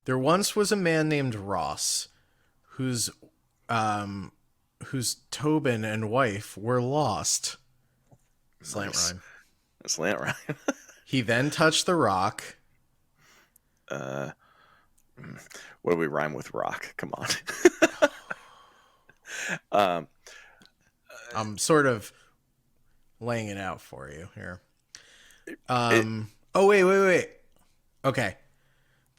There once was a man named Ross whose Tobin and wife were lost. Slant Nice. rhyme. Slant rhyme. He then touched the rock. uh, what do we rhyme with rock? Come on. um, I'm sort of laying it out for you here. it, Oh, wait. Okay.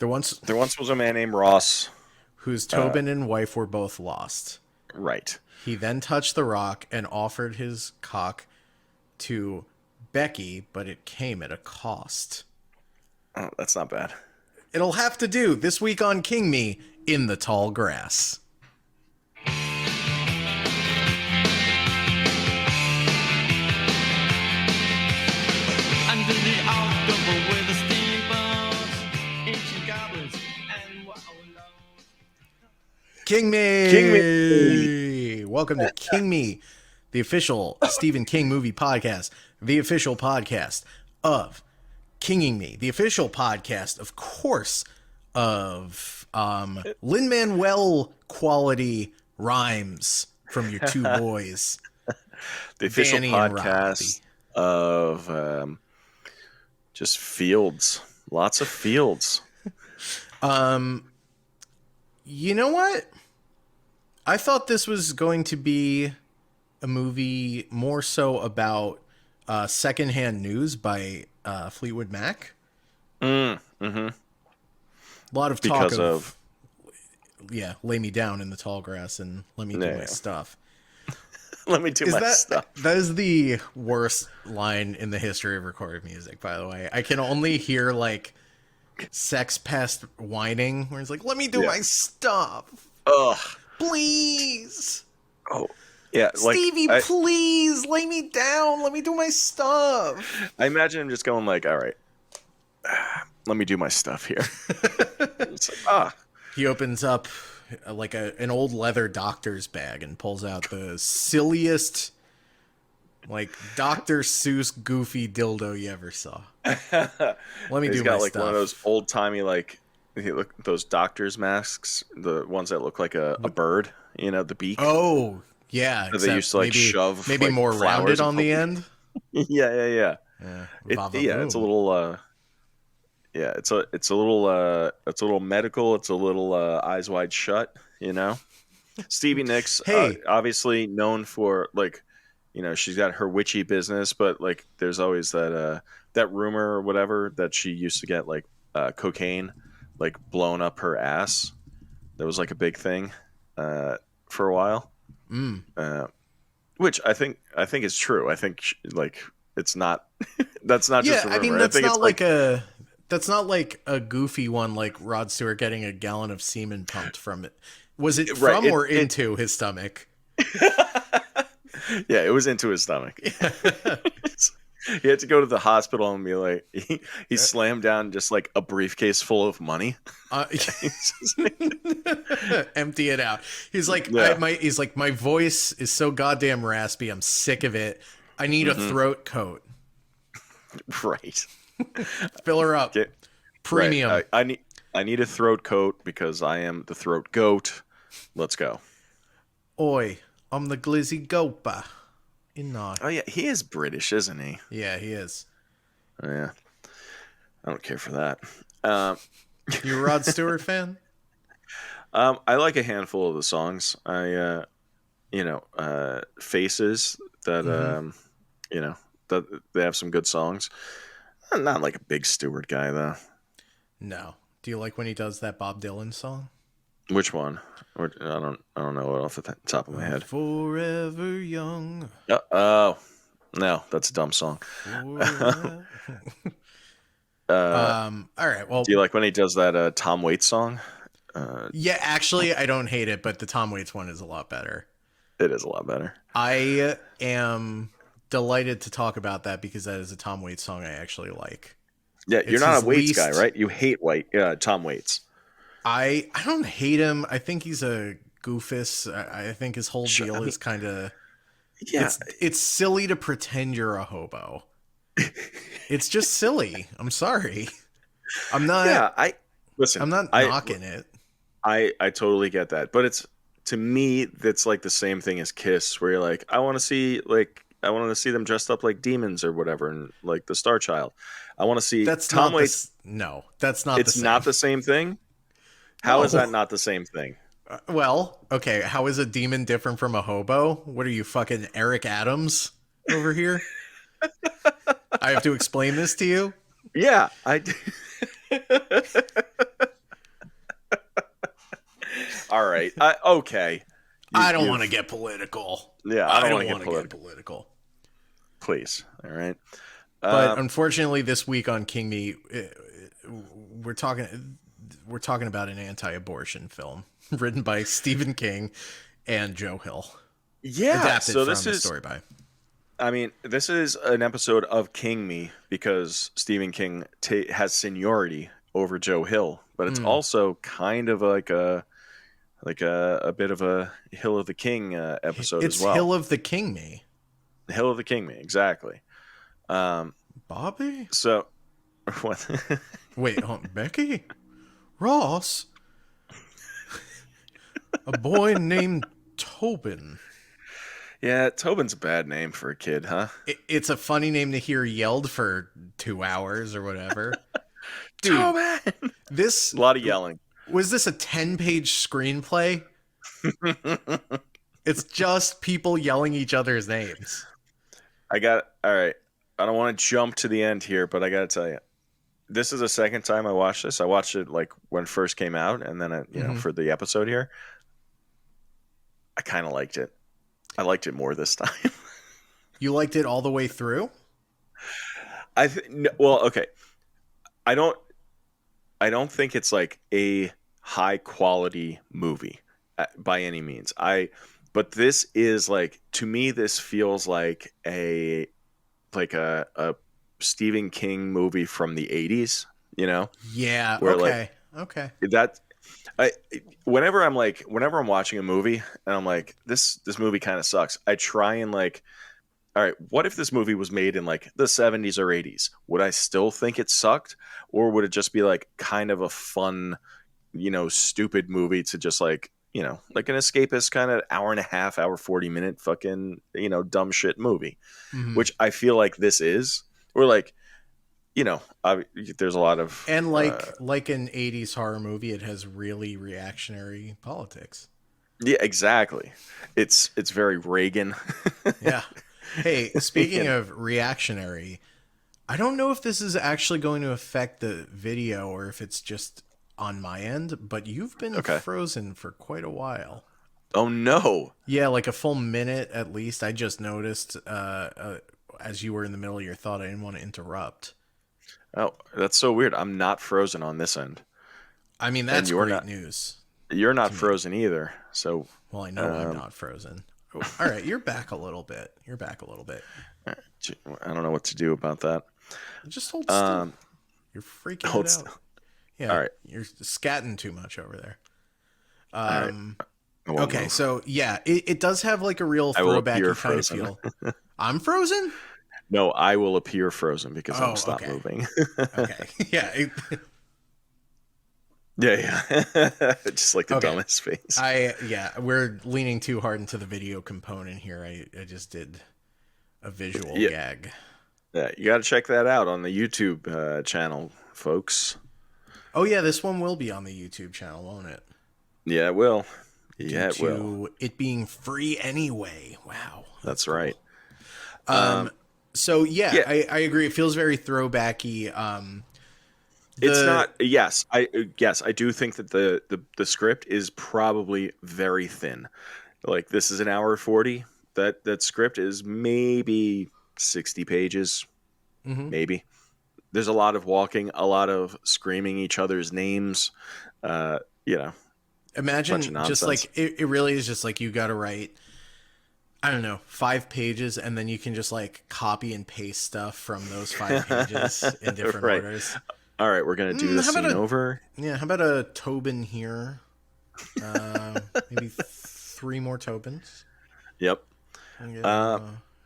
There once there once was a man named Ross. whose Tobin and wife were both lost. Right. He then touched the rock and offered his cock to Becky, but it came at a cost. Oh, that's not bad. It'll have to do this week on King Me in the Tall Grass. Under the October with the steamboats, ancient goblins, and wallows. King Me! King Me! Welcome to King Me, the official Stephen King movie podcast, the official podcast of Kinging Me, the official podcast, of course, of Lin-Manuel quality rhymes from your two boys. The official Danny and podcast of just fields. Lots of fields. You know what? I thought this was going to be a movie more so about secondhand news by Fleetwood Mac. Mm-hmm. A lot of talk Because of lay me down in the tall grass and let me do my Yeah. stuff. let me do my stuff. That is the worst line in the history of recorded music, by the way. I can only hear like sex pest whining where he's like, let me do my stuff. Ugh. Please. Oh. Yeah, like Stevie, please lay me down. Let me do my stuff. I imagine him just going like, all right, let me do my stuff here. It's like, He opens up like an old leather doctor's bag and pulls out the silliest, like Dr. Seuss goofy dildo you ever saw. Let me he's do got my like stuff. one of those old timey like those doctor's masks, the ones that look like a bird, you know, the beak. Oh, yeah. That they used to like shove maybe like, more flowers rounded on the end. yeah. Yeah, It's a little it's a little medical. It's a little eyes wide shut. You know, Stevie Nicks, Hey. obviously known for like, you know, she's got her witchy business, but like, there's always that rumor or whatever that she used to get like cocaine like blown up her ass. That was like a big thing for a while. Which I think is true. I think like it's not. That's not just a rumor. I mean, I that's think not it's like a. That's not like a goofy one, like Rod Stewart getting a gallon of semen pumped from it. Was it from or into his stomach? Yeah, it was into his stomach. He had to go to the hospital and be like, he slammed down just like a briefcase full of money. Empty it out. He's like, my voice is so goddamn raspy. I'm sick of it. I need a throat coat. Right. Fill her up. Premium. Right. I need a throat coat because I am the throat goat. Let's go. Oi, I'm the glizzy gopa. Oh yeah, he is British, isn't he? Yeah, he is. Yeah. I don't care for that. You a Rod Stewart fan? I like a handful of the songs. Faces that that they have some good songs. I'm not like a big Stewart guy though. No. Do you like when he does that Bob Dylan song? Which one? I don't know it off the top of my head. Forever young. Oh, no, that's a dumb song. All right. Well, do you like when he does that Tom Waits song? Yeah, actually, I don't hate it, but the Tom Waits one is a lot better. It is a lot better. I am delighted to talk about that because that is a Tom Waits song I actually like. Yeah, you're not a Waits guy, right? You hate Tom Waits. I don't hate him. I think he's a goofus. I think his whole deal is kind of... Yeah. It's silly to pretend you're a hobo. It's just silly. I'm sorry. I'm not... Yeah, Listen, I'm not I knocking it. I totally get that, but it's to me that's like the same thing as Kiss, where you're like, I want to see them dressed up like demons or whatever, and like the Star Child. I want to see That's Tom not Waits. the no. That's not the It's same. not the same thing. How is that No. not the same thing? Well, okay. How is a demon different from a hobo? What are you, fucking Eric Adams over here? I have to explain this to you. Yeah, I. All right. Okay. I don't want to get political. Yeah, I I don't don't want to want get to get political. political. Please. All right. But unfortunately, this week on King Me, we're talking about an anti-abortion film written by Stephen King and Joe Hill, Yeah. adapted So from this a is. story by. I mean, this is an episode of King Me because Stephen King has seniority over Joe Hill, but it's also kind of like a bit of a Hill of the King episode as It's well. Hill of the King Me. Hill of the King Me, exactly. Bobby? So, what? Wait, Becky? Ross? A boy named Tobin. Yeah, Tobin's a bad name for a kid, huh? It's a funny name to hear yelled for 2 hours or whatever. Dude, Tobin! this A lot of yelling. was this a 10-page screenplay? It's just people yelling each other's names. All right. I don't want to jump to the end here, but I got to tell you, this is the second time I watched this. I watched it like when it first came out, and then for the episode here, I kind of liked it. I liked it more this time. You liked it all the way through? Well, okay. I don't think it's like a high quality movie by any means. But this is like, to me, this feels like a Stephen King movie from the 80s, Yeah, where okay. like Okay. that whenever I'm watching a movie and I'm like, this movie kind of sucks, I try and like, all right, what if this movie was made in like the 70s or 80s? Would I still think it sucked, or would it just be like kind of a fun, stupid movie to just like, like an escapist kind of hour and a half, hour 40-minute fucking, dumb shit movie, which I feel like this is. Or like, there's a lot of And like an 80s horror movie, it has really reactionary politics. yeah, exactly. It's very Reagan. Yeah. Hey, speaking of reactionary, I don't know if this is actually going to affect the video or if it's just on my end, but you've been frozen for quite a while. Oh no. Yeah, like a full minute at least. I just noticed as you were in the middle of your thought. I didn't want to interrupt. Oh, that's so weird. I'm not frozen on this end. I mean, that's great news. You're not frozen either. So, well, I know I'm not frozen. Oh, all right, you're back a little bit. I don't know what to do about that. Just hold still. You're freaking it out. Still. Yeah, all right. You're scatting too much over there. All right. Okay, move. So yeah, it does have like a real throwbacky kind of feel. I'm frozen? No, I will appear frozen because I'll stop moving. Okay. Yeah. Yeah. Just like the dumbest face. We're leaning too hard into the video component here. I just did a visual gag. Yeah, you got to check that out on the YouTube channel, folks. Oh yeah, this one will be on the YouTube channel, won't it? Yeah, it will. Yeah, it will. It being free anyway. Wow. That's right. So yeah, I agree. It feels very throwbacky. It's not. Yes, I do think that the script is probably very thin. Like, this is an hour 40. That script is maybe 60 pages. Maybe. There's a lot of walking, a lot of screaming each other's names. Imagine just like it really is just like you got to write, I don't know, 5 pages, and then you can just like copy and paste stuff from those 5 pages in different orders. All right, we're gonna do this scene over. Yeah, how about a Tobin here? Maybe 3 more Tobins. Yep. How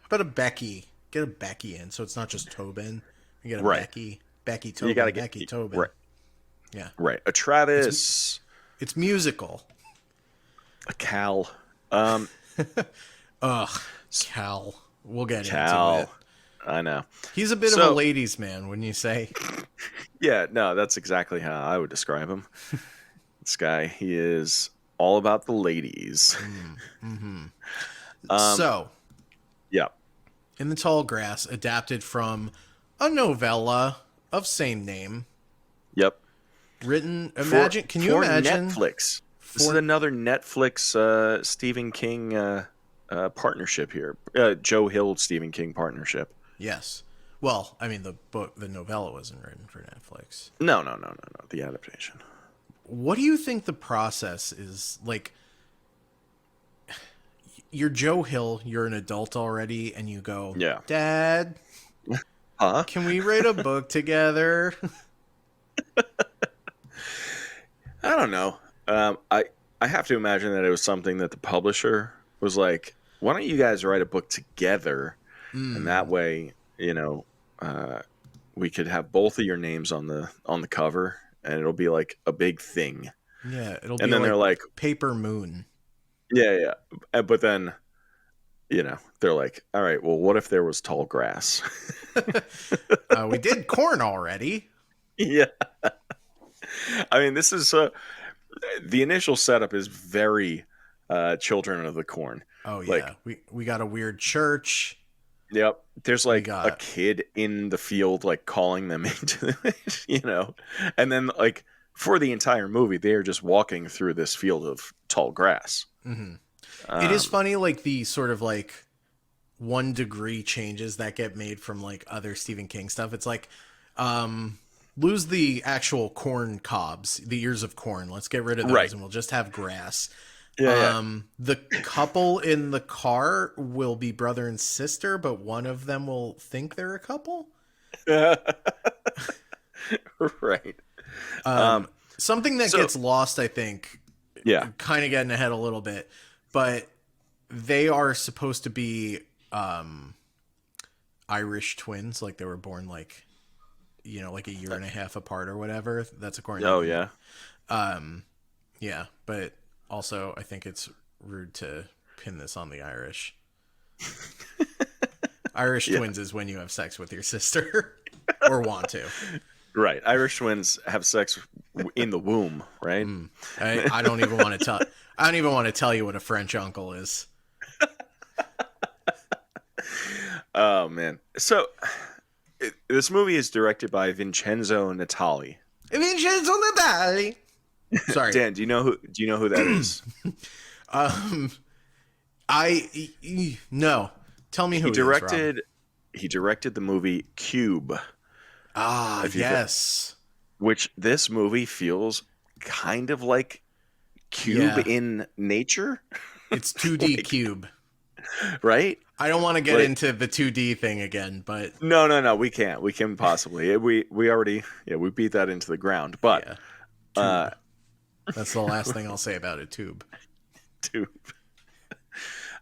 about a Becky? Get a Becky in, so it's not just Tobin. You get a Becky Tobin. You gotta get Becky Tobin. Right. Yeah. Right. A Travis. It's musical. A Cal. Ugh, Cal. We'll get into it. Cal. I know. He's a bit of a ladies' man, wouldn't you say? Yeah, no, that's exactly how I would describe him. This guy, he is all about the ladies. So, Yeah. In the Tall Grass, adapted from a novella of same name, Yep. written. Can you for imagine? Netflix? This is another Netflix Stephen King partnership here. Joe Hill Stephen King partnership. Yes. Well, I mean, the novella wasn't written for Netflix. No. The adaptation. What do you think the process is like? You're Joe Hill, you're an adult already, and you go, Yeah. Dad, Huh? can we write a book together? I don't know. I have to imagine that it was something that the publisher was like, "Why don't you guys write a book together?" And that way, we could have both of your names on the cover, and it'll be like a big thing. Yeah, it'll be And then they're like, Paper Moon. Yeah. But then, they're like, all right, well, what if there was tall grass? We did corn already. Yeah. I mean, this is the initial setup is very Children of the Corn. Oh yeah, we got a weird church. Yep. There's like got a kid in the field, like calling them into it, and then like for the entire movie, they are just walking through this field of tall grass. Mm-hmm. It is funny, like the sort of like 1 degree changes that get made from like other Stephen King stuff. It's like, lose the actual corn cobs, the ears of corn. Let's get rid of those, and we'll just have grass. Yeah. The couple in the car will be brother and sister, but one of them will think they're a couple. Right. Something that gets lost, I think. Yeah. Kind of getting ahead a little bit, but they are supposed to be Irish twins, like they were born like a year and a half apart or whatever. That's according to yeah. Yeah, but also I think it's rude to pin this on the Irish. Irish twins is when you have sex with your sister or want to. Right. Irish twins have sex in the womb, right? I don't even want to tell. I don't even want to tell you what a French uncle is. Oh man! So this movie is directed by Vincenzo Natali. Vincenzo Natali. Sorry, Dan. Do you know who that is? No. Tell me who he directed the movie Cube. Yes. Which this movie feels kind of like Cube in nature. It's 2D Cube. Right? I don't want to get into the 2D thing again, but no, we can't. We can possibly. We already we beat that into the ground. But that's the last thing I'll say about it. Tube.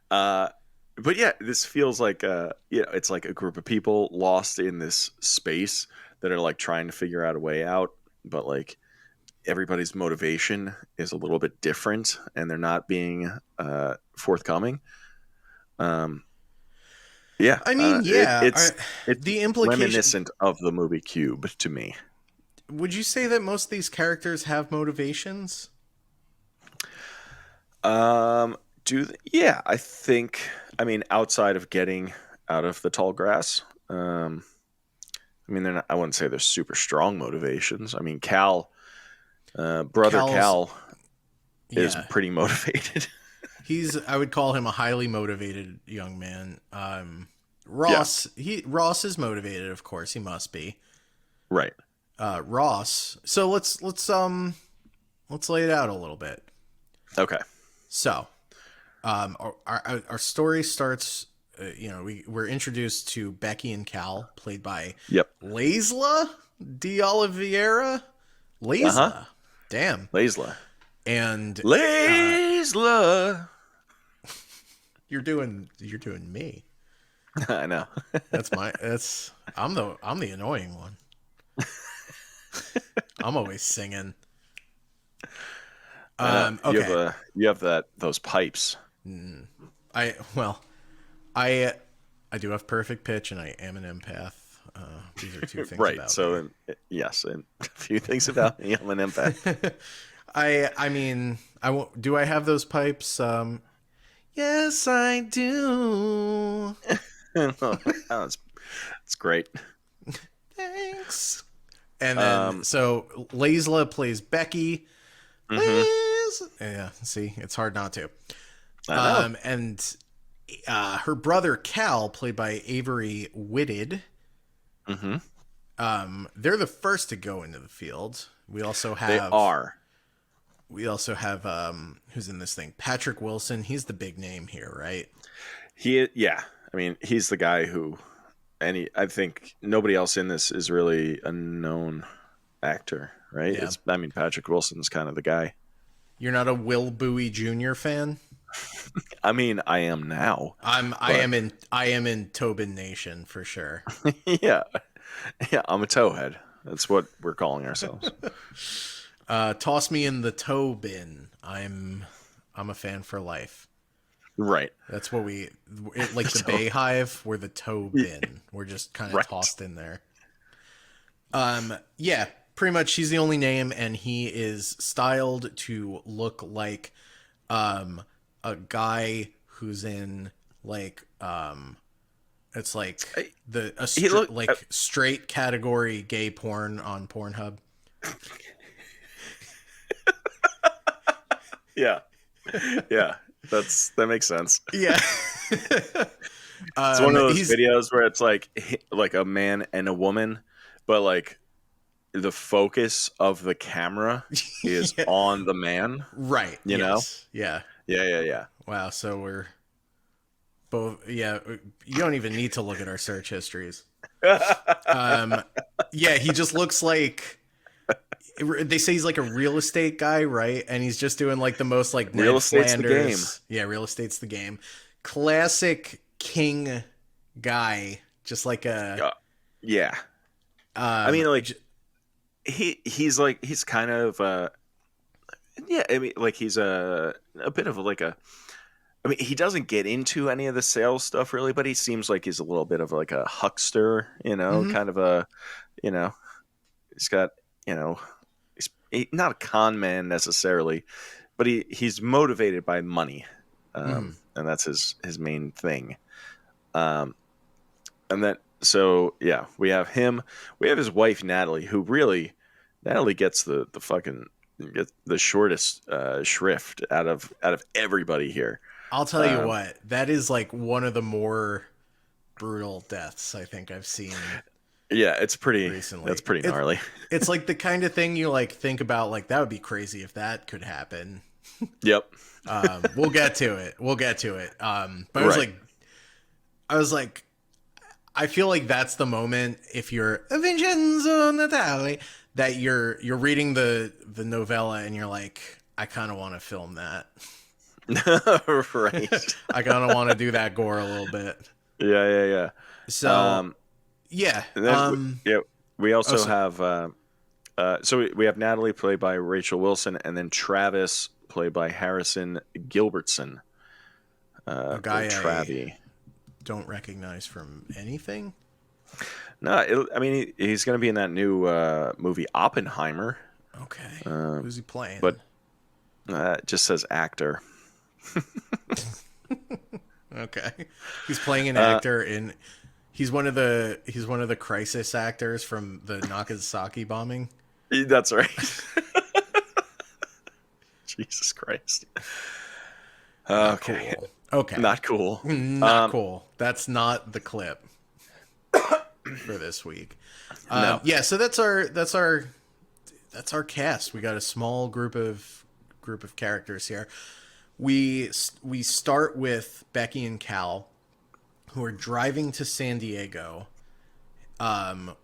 But yeah, this feels like it's like a group of people lost in this space that are like trying to figure out a way out, but like everybody's motivation is a little bit different, and they're not being forthcoming. Yeah, I mean, it's the implication reminiscent of the movie Cube to me. Would you say that most of these characters have motivations? Yeah, I think. I mean, outside of getting out of the tall grass, I mean, they're not, I wouldn't say they're super strong motivations. I mean, Cal is pretty motivated. I would call him a highly motivated young man. Ross is motivated, of course. He must be. Right. Ross. So let's lay it out a little bit. Okay. So, our story starts. We're introduced to Becky and Cal, played by Laisla de Oliveira. Laisla, damn, Laisla, and Laisla. You're doing me. I know. I'm the annoying one. I'm always singing. You Okay. have those pipes. I well, I I do have perfect pitch, and I am an empath. These are two things Right. about So yes, and a few things about me. I'm an empath. me. I mean, I won't. Do I have those pipes? Yes, I do. Oh, it's great. Thanks. And then Um, so Lasla plays Becky. mhm. Liz. Yeah, see, it's hard not to. I know. And her brother Cal, played by Avery Whitted. Hmm. They're the first to go into the field. We also They have are. who's in this thing? Patrick Wilson. He's the big name here, right? Yeah. I mean, he's the guy who, I think nobody else in this is really a known actor, right? Yeah. I mean, Patrick Wilson's kind of the guy. You're not a Will Bowie Jr. fan? I mean, I am now. I am in Tobin Nation for sure. Yeah. Yeah, I'm a towhead. That's what we're calling ourselves. Toss me in the toe bin. I'm a fan for life. Right. That's what like the Bay Hive. We're the toe bin. We're just kind of Right. tossed in there. Yeah, pretty much. He's the only name, and he is styled to look like a guy who's in like it's like straight category gay porn on Pornhub. Yeah. Yeah. That makes sense. Yeah. It's one of those videos where it's like a man and a woman, but like the focus of the camera is on the man. Right. You know? Yeah. Yeah. Wow. So we're both. Yeah. You don't even need to look at our search histories. Yeah. He just looks like. They say he's like a real estate guy, right? And he's just doing like the most like Ned Real estate's Flanders. the game. Yeah, real estate's the game. Classic king guy, just like a. Yeah. I mean, like he's kind of yeah. I mean, like he's a bit of like a. I mean, he doesn't get into any of the sales stuff really, but he seems like he's a little bit of like a huckster, kind of a, he's got, he's not a con man necessarily, but he's motivated by money, and that's his main thing. And then so yeah, we have him. We have his wife Natalie, who really gets the shortest shrift out of everybody here. I'll tell you what, that is like one of the more brutal deaths I think I've seen. Yeah, it's pretty recently. That's pretty gnarly. It's like the kind of thing you like think about, like that would be crazy if that could happen. Yep. We'll get to it. But I was like, I feel like that's the moment if you're Vincenzo Natale that you're reading the novella and you're like, I kind of want to film that. Right. I kind of want to do that gore a little bit. Yeah. So, yeah. We also have so we have Natalie played by Rachel Wilson, and then Travis played by Harrison Gilbertson. A guy Travie. I don't recognize from anything. No, he's going to be in that new movie Oppenheimer. Okay. Who's he playing? But it just says actor. Okay. He's playing an actor in. He's one of the crisis actors from the Nagasaki bombing. That's right. Jesus Christ. Okay. Cool. Okay. Not cool. Not cool. That's not the clip for this week. No. Yeah, so that's our cast. We got a small group of characters here. We start with Becky and Cal, who are driving to San Diego,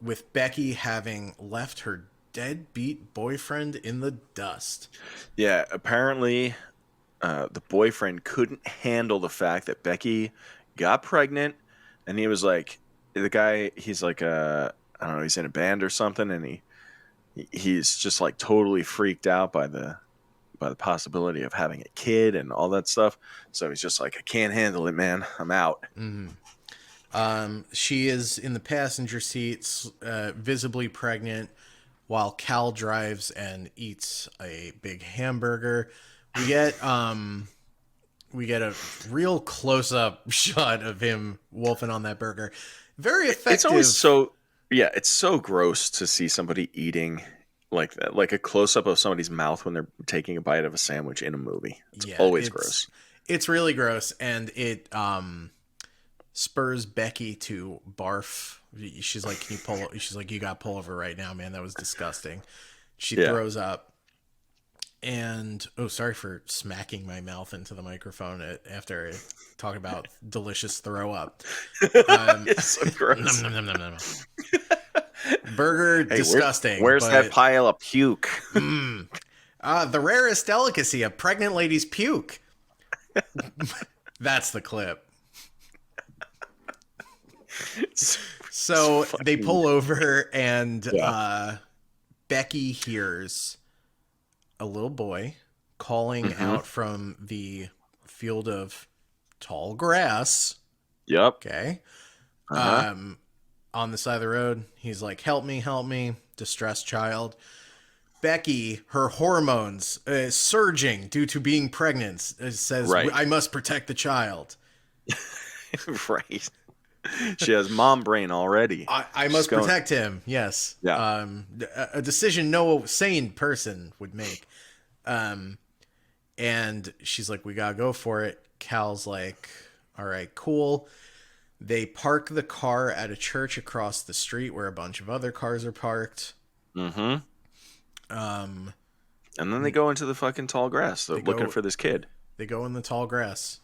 with Becky having left her deadbeat boyfriend in the dust. Yeah, apparently the boyfriend couldn't handle the fact that Becky got pregnant, and he was like, the guy, he's like I don't know, he's in a band or something, and he's just like totally freaked out by the possibility of having a kid and all that stuff. So he's just like, I can't handle it, man. I'm out. She is in the passenger seat, visibly pregnant, while Cal drives and eats a big hamburger. We get a real close up shot of him wolfing on that burger. Very effective. It's always so it's so gross to see somebody eating like that, like a close up of somebody's mouth when they're taking a bite of a sandwich in a movie. It's always gross. It's really gross, and it spurs Becky to barf. She's like, "Can you pull?" She's like, "You got to pull over right now, man. That was disgusting." She throws up, and sorry for smacking my mouth into the microphone after I talk about delicious throw up. It's so gross. Nom, nom, nom, nom, nom. Burger, disgusting. Where's that pile of puke? The rarest delicacy, a pregnant lady's puke. That's the clip. So they pull over, and Becky hears a little boy calling out from the field of tall grass. Yep. Okay. On the side of the road, he's like, help me, distressed child. Becky, her hormones surging due to being pregnant, says, I must protect the child. Right. She has mom brain already. I must protect him. Yes. Yeah. A decision no sane person would make. And she's like, we gotta go for it. Cal's like, all right, cool. They park the car at a church across the street where a bunch of other cars are parked. Mm-hmm. And then they go into the fucking tall grass. They're looking for this kid. They go in the tall grass.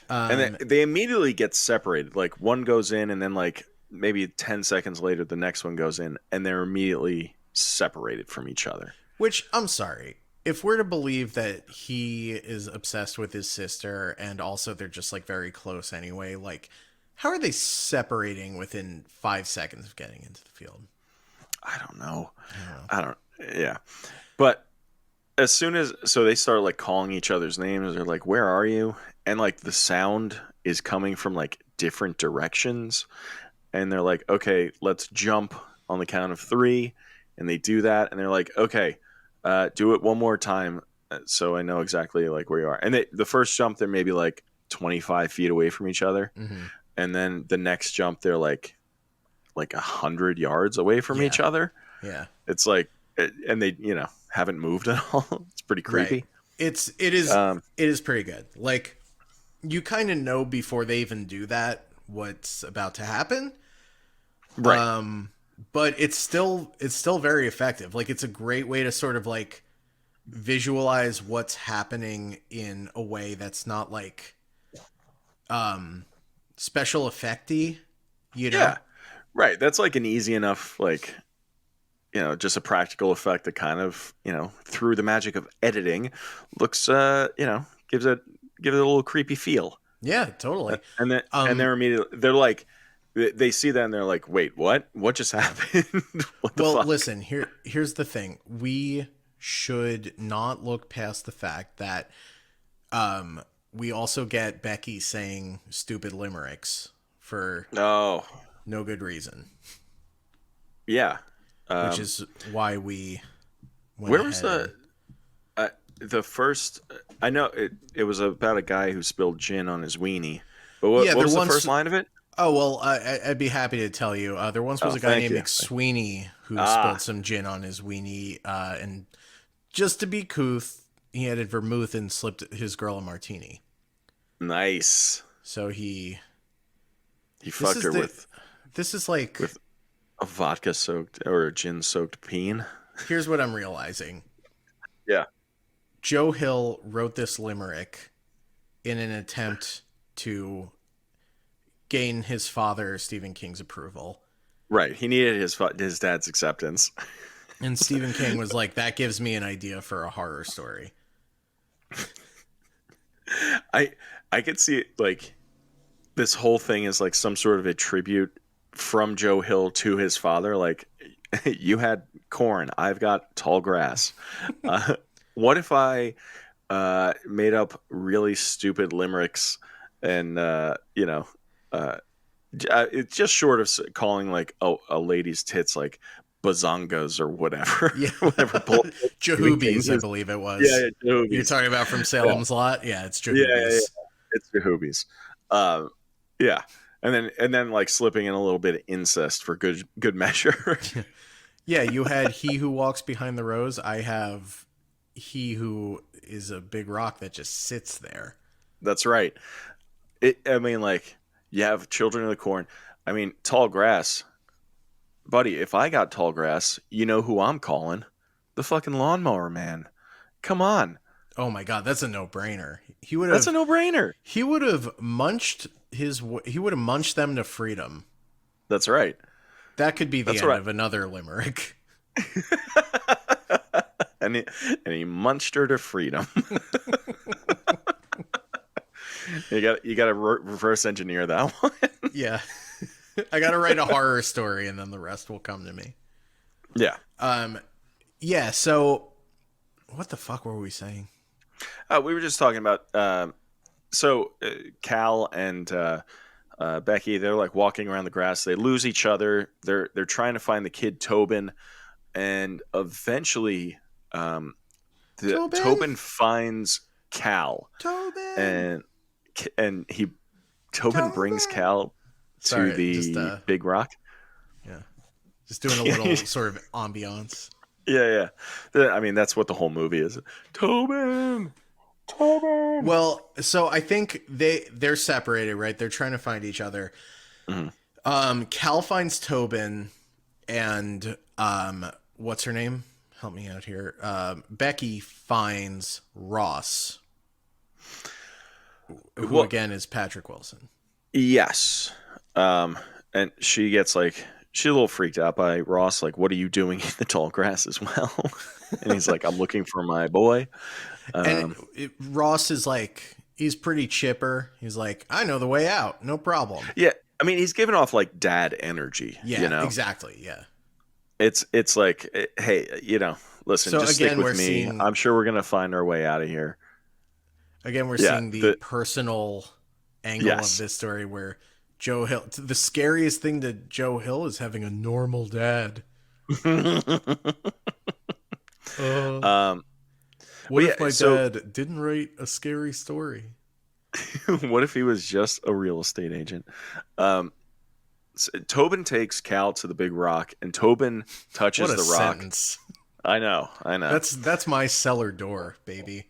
And they immediately get separated. Like one goes in, and then like maybe 10 seconds later, the next one goes in, and they're immediately separated from each other. Which, I'm sorry. If we're to believe that he is obsessed with his sister, and also they're just like very close anyway, like, how are they separating within 5 seconds of getting into the field? I don't know. Yeah. But as soon as, so they start like calling each other's names. They're like, where are you? And like the sound is coming from like different directions. And they're like, okay, let's jump on the count of 3. And they do that. And they're like, okay, do it one more time. So I know exactly like where you are. And the first jump, they're maybe like 25 feet away from each other. Mm-hmm. And then the next jump, they're like 100 yards away from each other. Yeah. It's like, and they, haven't moved at all. It's pretty creepy. Right. It is pretty good. Like, you kind of know before they even do that what's about to happen. Right. But it's still very effective. Like, it's a great way to sort of like visualize what's happening in a way that's not like special effecty, Yeah. Right. That's like an easy enough, like, just a practical effect that kind of, through the magic of editing looks, gives it a little creepy feel. Yeah, totally. And then, and they're immediately, they're like, they see that and they're like, wait, what just happened? What the fuck? Listen, here's the thing. We should not look past the fact that, we also get Becky saying stupid limericks for no good reason. Yeah. Which is why we went where was the first? I know it was about a guy who spilled gin on his weenie. But what was the first line of it? Oh, well, I'd be happy to tell you. There once was a guy named McSweeney who spilled some gin on his weenie. And just to be couth, he added vermouth and slipped his girl a martini. Nice. So he fucked her with... This is like... With a vodka soaked or a gin soaked peen. Here's what I'm realizing. Yeah. Joe Hill wrote this limerick in an attempt to gain his father, Stephen King's approval. Right. He needed his dad's acceptance. And Stephen King was like, that gives me an idea for a horror story. I could see it like this whole thing is like some sort of a tribute from Joe Hill to his father. Like, You had corn. I've got tall grass. What if I made up really stupid limericks and it's just short of calling like a lady's tits like bazongas or whatever, Yeah. whatever bullshit Stephen King Jahoobies, I used. believe it Yeah, was. yeah, You're Jahoobies. talking about from Yeah, Salem's Lot? Yeah, it's yeah, yeah, yeah. Jahoobies. It's Jahoobies. Yeah, and then like slipping in a little bit of incest for good measure. Yeah, you had He Who Walks Behind the Rose. I have He Who is a Big Rock that just sits there. That's right. I mean, like you have children of the corn. I mean, tall grass, buddy. If I got tall grass, you know who I'm calling? The fucking lawnmower man. Come on, Oh my god, that's a no-brainer. that's a no-brainer. He would have munched he would have munched them to freedom. That's right. That could be the That's end right. of another limerick. and he munched her to freedom. you got to reverse engineer that one. Yeah. I got to write a horror story and then the rest will come to me. Yeah. Yeah, so what the fuck were we saying? We were just talking about Cal and Becky. They're like walking around the grass. They lose each other. They're trying to find the kid Tobin, and eventually, Tobin finds Cal, Tobin. and Tobin brings Cal to the Big Rock. Yeah. Just doing a little sort of ambiance. Yeah. I mean, that's what the whole movie is. Tobin. Well, so I think they're separated, right? They're trying to find each other. Mm-hmm. Cal finds Tobin, and what's her name? Help me out here. Becky finds Ross, who again is Patrick Wilson. Yes. And she gets like she's a little freaked out by Ross. Like, what are you doing in the tall grass as well? And he's like, I'm looking for my boy. And Ross is like, he's pretty chipper. He's like, I know the way out. No problem. Yeah. I mean, he's giving off like dad energy. Yeah, you know? exactly. Yeah. It's like, hey, listen, just stick with me. I'm sure we're going to find our way out of here. Again, we're seeing the personal angle of this story where Joe Hill, the scariest thing to Joe Hill is having a normal dad. What if my dad didn't write a scary story? What if he was just a real estate agent? Tobin takes Cal to the Big Rock, and Tobin touches the rock. Sentence. I know. That's my cellar door, baby.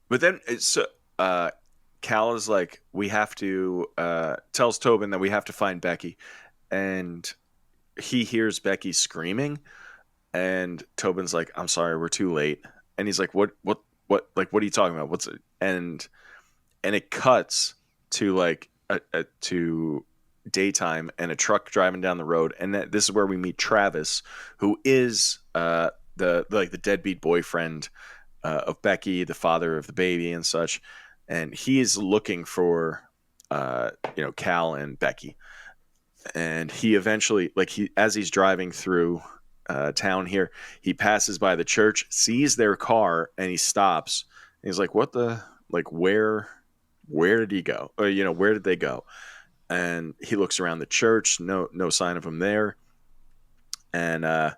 But then Cal is like, we have to tells Tobin that we have to find Becky, and he hears Becky screaming, and Tobin's like, I'm sorry, we're too late. And he's like, what like, what are you talking about? What's it? And it cuts to like to daytime and a truck driving down the road, and this is where we meet Travis, who is the deadbeat boyfriend of Becky, the father of the baby and such, and he is looking for Cal and Becky, and he eventually, as he's driving through town here, he passes by the church, sees their car, and he stops, and he's like, what the, like, where did he go, or where did they go? And he looks around the church, no sign of him there, and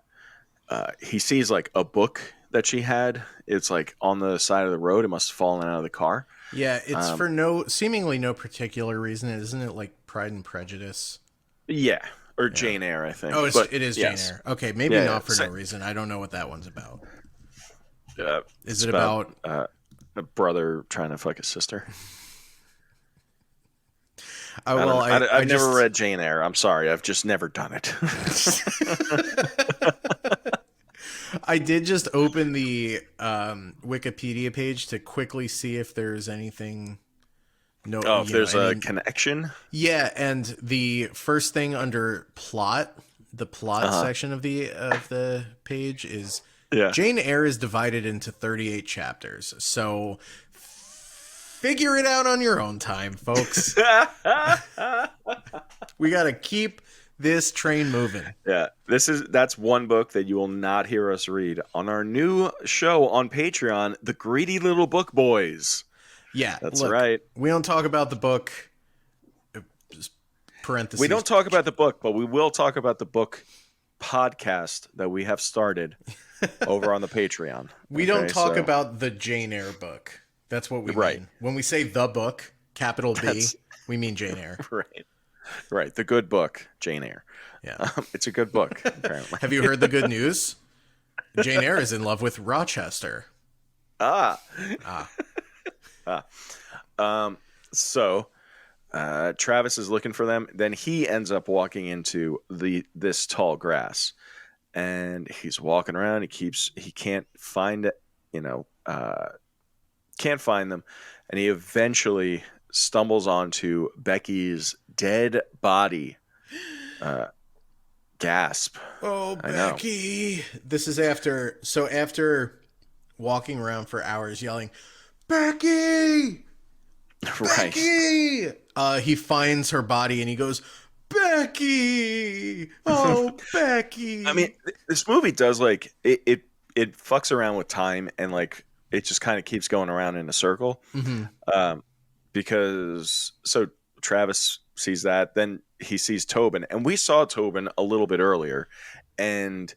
he sees like a book that she had. It's like on the side of the road. It must have fallen out of the car. Yeah, it's for seemingly no particular reason. Isn't it like Pride and Prejudice? Yeah, or Jane Eyre, I think. Oh, it is yes. Jane Eyre. Okay, maybe not for no reason. I don't know what that one's about. Is it about a brother trying to fuck his sister? I've never read Jane Eyre. I'm sorry. I've just never done it. I did just open the Wikipedia page to quickly see if there's anything. If there's a connection. Yeah, and the first thing under plot, the plot section of the page is Jane Eyre is divided into 38 chapters. So Figure it out on your own time, folks. We got to keep this train moving. Yeah, that's one book that you will not hear us read on our new show on Patreon, The Greedy Little Book Boys. Yeah, That's look, right. We don't talk about the book. Parentheses. We don't talk about the book, but we will talk about the book podcast that we have started over on the Patreon. We don't talk about the Jane Eyre book. That's what we mean. When we say the book, capital B, we mean Jane Eyre. Right. The good book, Jane Eyre. Yeah. It's a good book, apparently. Have you heard the good news? Jane Eyre is in love with Rochester. So Travis is looking for them. Then he ends up walking into this tall grass, and he's walking around. He can't find can't find them, and he eventually stumbles onto Becky's dead body. Gasp. Oh, Becky. This is after walking around for hours yelling, Becky! Right. Becky! He finds her body and he goes, Becky! Oh, Becky! I mean, this movie does like it fucks around with time, and like it just kind of keeps going around in a circle. Mm-hmm. Because so Travis sees that, then he sees Tobin, and we saw Tobin a little bit earlier, and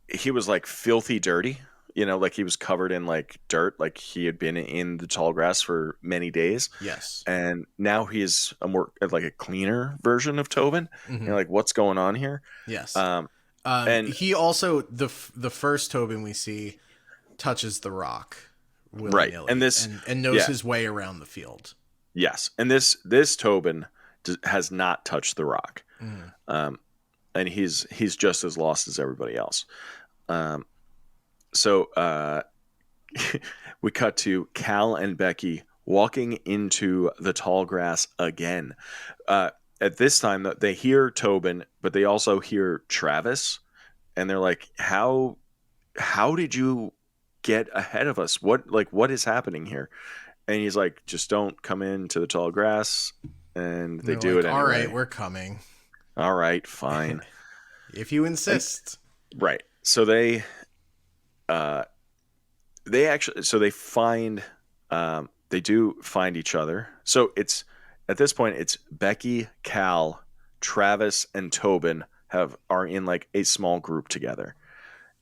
he was like filthy dirty, like he was covered in like dirt, like he had been in the tall grass for many days. Yes. And now he's like a cleaner version of Tobin. Mm-hmm. Like, what's going on here? Yes. And he also the first Tobin we see touches the rock willy-nilly, and this and knows his way around the field. Yes, and this Tobin has not touched the rock, and he's just as lost as everybody else. So we cut to Cal and Becky walking into the tall grass again. At this time, they hear Tobin, but they also hear Travis, and they're like, "How did you get ahead of us? What is happening here?" And he's like, "Just don't come into the tall grass." And they do it anyway. All right, we're coming. All right, fine. If you insist. Right. So they find they do find each other. So it's at this point it's Becky, Cal, Travis, and Tobin are in like a small group together,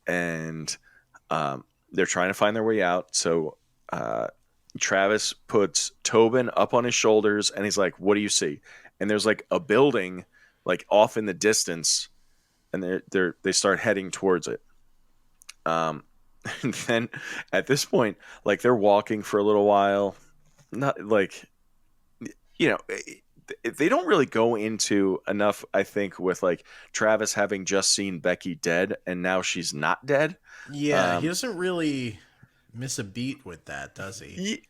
and they're trying to find their way out. So Travis puts Tobin up on his shoulders, and he's like, "What do you see?" And there's like a building like off in the distance, and they start heading towards it. And then at this point, like they're walking for a little while, not like, they don't really go into enough, I think, with like Travis having just seen Becky dead and now she's not dead. Yeah, he doesn't really miss a beat with that, does he?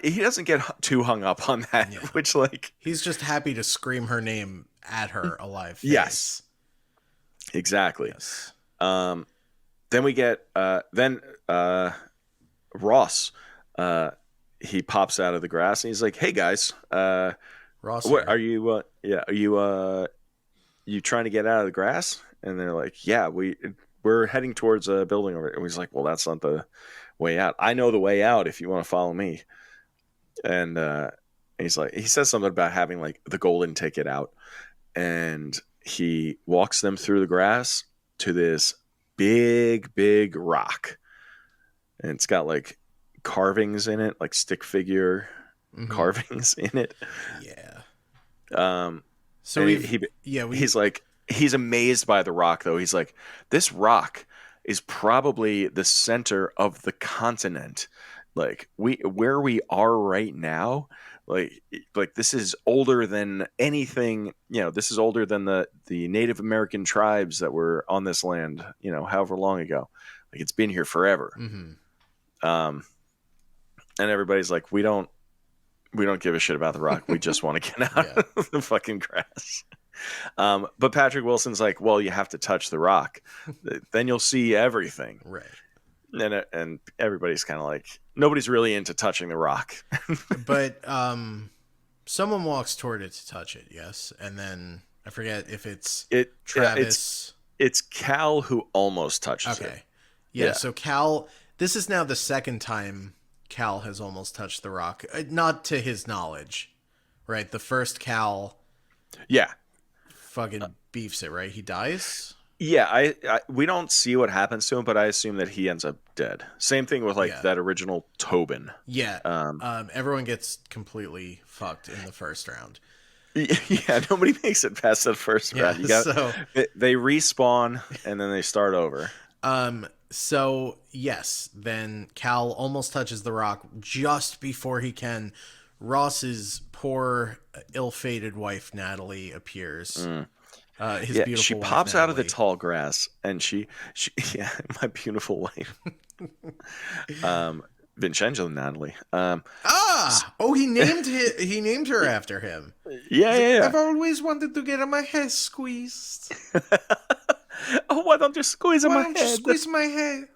He doesn't get too hung up on that, which like he's just happy to scream her name at her alive face. Yes, exactly. Yes. Then we get Ross. He pops out of the grass and he's like, "Hey guys, Ross, what are you? Are you trying to get out of the grass?" And they're like, "Yeah, we're heading towards a building over." And he's like, "Well, that's not the way out. I know the way out if you want to follow me." And he's like, he says something about having like the golden ticket out, and he walks them through the grass to this big rock, and it's got like carvings in it, like stick figure carvings in it. Yeah. So he's amazed by the rock though. He's like, "This rock is probably the center of the continent. Like where we are right now, like this is older than anything, this is older than the Native American tribes that were on this land, however long ago. Like it's been here forever." And everybody's like, we don't give a shit about the rock. We just want to get out of the fucking grass. But Patrick Wilson's like, "Well, you have to touch the rock. Then you'll see everything." Right. and everybody's kind of like, nobody's really into touching the Rock. But someone walks toward it to touch it, yes, and then I forget if it's Yeah, Travis. it's Cal who almost touches it. Okay, yeah. So Cal, this is now the second time Cal has almost touched the Rock, not to his knowledge, right? The first Cal Yeah. fucking beefs it, right? He dies. Yeah, we don't see what happens to him, but I assume that he ends up dead. Same thing with like Yeah. that original Tobin. Yeah. Everyone gets completely fucked in the first round. Yeah, nobody makes it past that first round. You got they respawn and then they start over. So yes, then Cal almost touches the Rock just before he can. Ross's poor, ill-fated wife Natalie appears. His beautiful she wife, pops out of the Natalie. tall grass, and she yeah, my beautiful wife, Vincenzo Natalie. He named her after him. Yeah. I've always wanted to get my hair squeezed. Oh, why don't you squeeze Why my don't head? you squeeze my hair?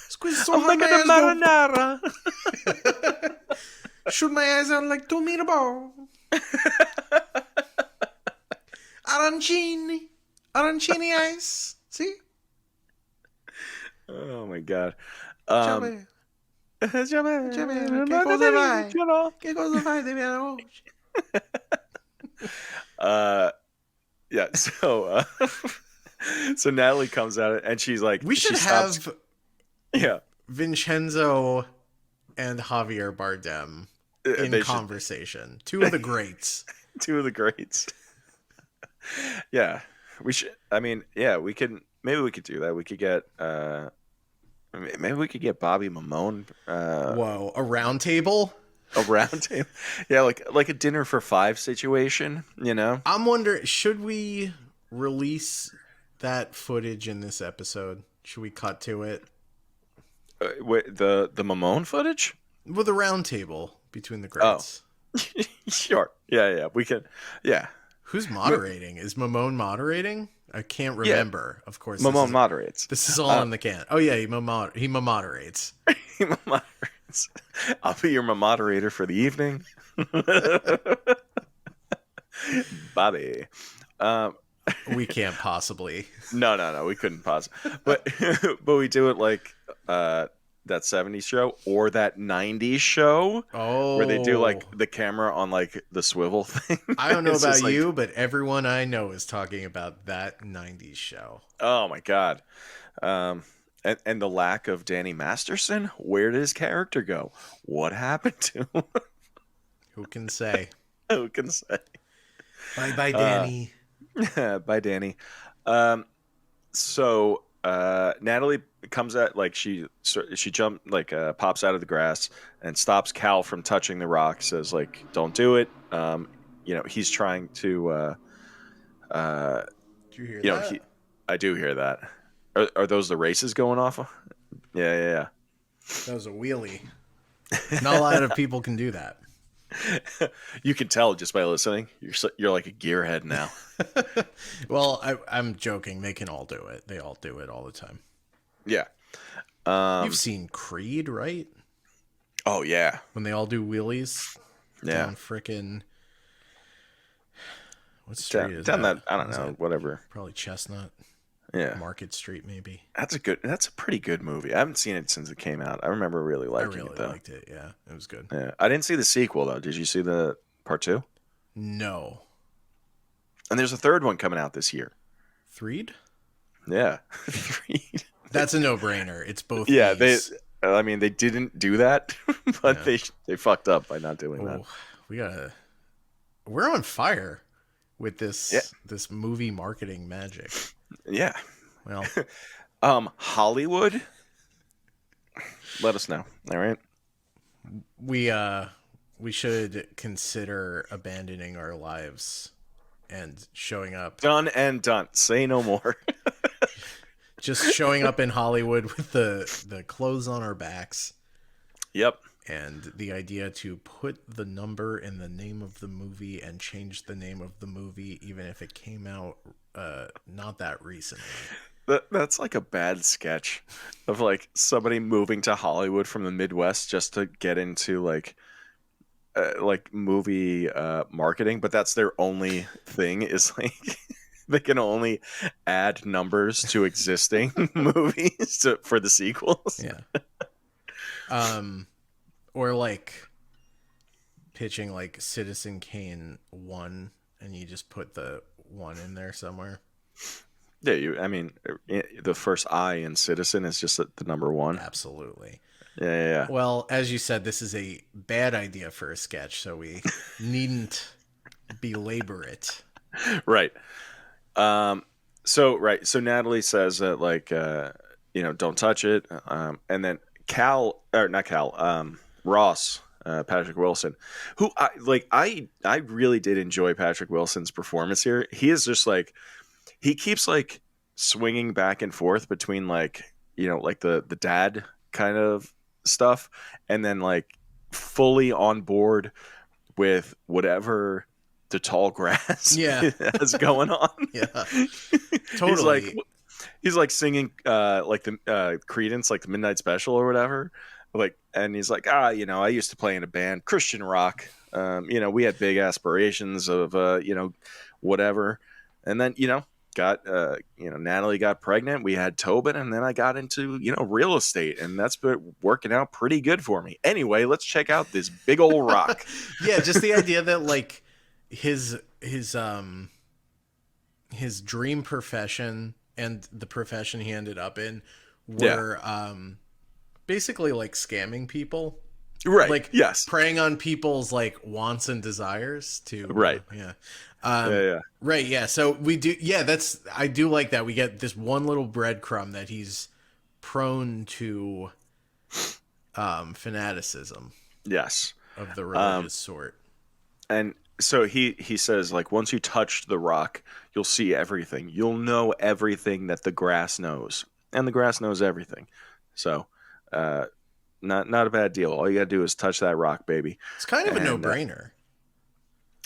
Squeeze so I'm hard making my a eyes marinara. go. Shoot my eyes out like 2 meatball. Arancini eyes. See? Oh my god. Che cosa fai? Che cosa fai di mia voce? Yeah. So Natalie comes at it, and she's like, We should she stops, have yeah, Vincenzo and Javier Bardem in they should- conversation. Two of the greats. two of the greats. Yeah, we should. I mean, yeah, we could. Maybe we could do that. We could get. Maybe we could get Bobby Mamone. Whoa, a round table? Around him. Yeah, like a dinner for five situation. You know. I'm wondering, should we release that footage in this episode? Should we cut to it? Wait, the Mamone footage. With a round table between the greats. Sure. Yeah. We could. Yeah. Who's moderating? Is Mamone moderating? I can't remember. Of course, Mamone moderates. This is all in the can. Oh yeah, he moderates. He moderates. I'll be your moderator for the evening. Bobby. We can't possibly. No, we couldn't pause. But we do it like that 70s show or that 90s show where they do like the camera on like the swivel thing. I don't know It's about just like, you, but everyone I know is talking about that 90s show. oh my god. And the lack of Danny Masterson. Where did his character go? What happened to him? Who can say? Who can say? Bye, Danny. Bye, Danny. So Natalie comes at like she jumped like pops out of the grass and stops Cal from touching the Rock. Says like, don't do it. He's trying to. Did you hear that? I do hear that. Are those the races going off? Yeah. That was a wheelie. Not a lot of people can do that. You can tell just by listening. You're like a gearhead now. Well, I'm joking. They can all do it. They all do it all the time. Yeah. You've seen Creed, right? Oh yeah. When they all do wheelies. Yeah. Down frickin'. What street is down that? I don't know. Whatever. Probably Chestnut. Yeah. Market Street, maybe. That's a pretty good movie. I haven't seen it since it came out. I remember really liking it though. I liked it. Yeah, it was good. Yeah. I didn't see the sequel though. Did you see the part 2? No. And there's a third one coming out this year. Threed? Yeah. 3. That's a no-brainer. It's both. Yeah, these. they didn't do that, but they fucked up by not doing that. We're on fire with this movie marketing magic. Yeah. Well, Hollywood, let us know. All right. We should consider abandoning our lives and showing up. Done and done. Say no more. Just showing up in Hollywood with the clothes on our backs. Yep. And the idea to put the number in the name of the movie and change the name of the movie, even if it came out not that recently. That's like a bad sketch of like somebody moving to Hollywood from the Midwest just to get into like movie marketing, but that's their only thing is like they can only add numbers to existing movies for the sequels. Yeah. Or like pitching like Citizen Kane 1 and you just put the 1 in there somewhere. Yeah, I mean, the first I in Citizen is just the number one. Absolutely. Yeah. Well, as you said, this is a bad idea for a sketch, so we needn't belabor it. Right. So Natalie says that like don't touch it. And then Ross, Patrick Wilson, who I really did enjoy Patrick Wilson's performance here. He is just like he keeps like swinging back and forth between like like the dad kind of stuff and then like fully on board with whatever the tall grass has going on. Yeah. Totally. He's like singing like the Credence, like the Midnight Special or whatever. Like, and he's like, I used to play in a band, Christian rock. We had big aspirations of whatever. And then, got Natalie got pregnant. We had Tobin, and then I got into real estate, and that's been working out pretty good for me. Anyway, let's check out this big old rock. Yeah, just the idea that like his dream profession and the profession he ended up in were basically like scamming people. Right. Like yes. preying on people's like wants and desires to right. Right. Yeah. So we do. Yeah. I do like that. We get this one little breadcrumb that he's prone to fanaticism. Yes. Of the religious sort. And so he says like once you touch the rock, you'll see everything. You'll know everything that the grass knows, and the grass knows everything. So, not a bad deal. All you gotta do is touch that rock, baby. It's kind of a no-brainer.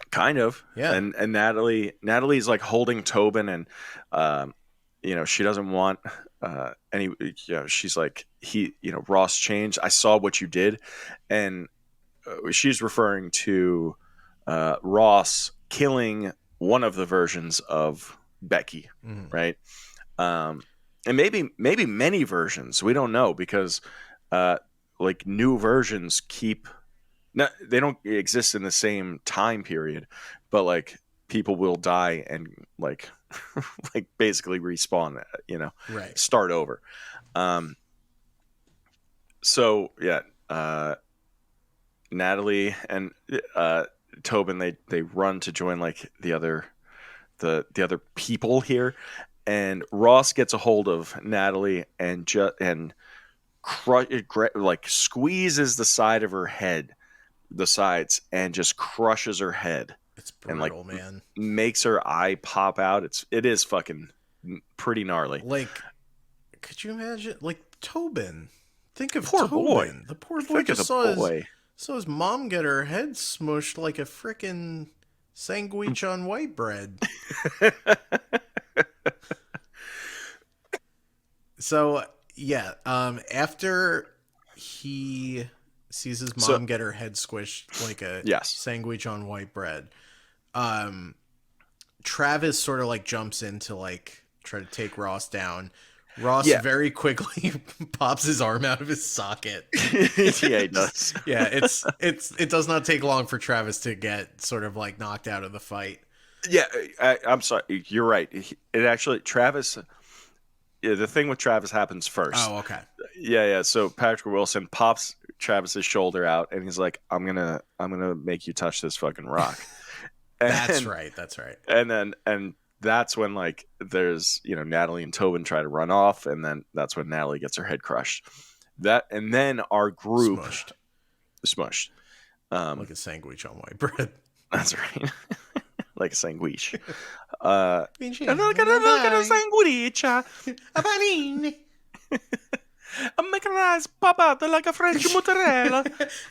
Kind of. Yeah. And Natalie's like holding Tobin, and she doesn't want any. She's like Ross changed. I saw what you did, and she's referring to Ross killing one of the versions of Becky, right? And maybe many versions. We don't know because like new versions they don't exist in the same time period, but like people will die and like like basically respawn, right. Start over. So yeah, Natalie and Tobin they run to join like the other people here, and Ross gets a hold of Natalie and like squeezes the side of her head, the sides, and just crushes her head. It's brutal, and like man. Makes her eye pop out. It is fucking pretty gnarly. Like, could you imagine? Like Tobin. Think of poor Tobin. boy. The poor boy just saw his mom get her head smushed like a frickin' sandwich on white bread. So yeah, after he sees his mom get her head squished like a sandwich on white bread, Travis sort of like jumps in to like try to take Ross down. Ross very quickly pops his arm out of his socket. Yeah, he does. Yeah, it does not take long for Travis to get sort of like knocked out of the fight. Yeah, I'm sorry. You're right. It actually Travis. Yeah, the thing with Travis happens first. Oh, okay. Yeah. So Patrick Wilson pops Travis's shoulder out, and he's like, "I'm gonna make you touch this fucking rock." That's right. And that's when like there's Natalie and Tobin try to run off, and then that's when Natalie gets her head crushed. And then our group smushed like a sandwich on white bread. That's right. Like a sandwich. Look at a sandwich. A panini. I'm making eyes pop out like a French mozzarella.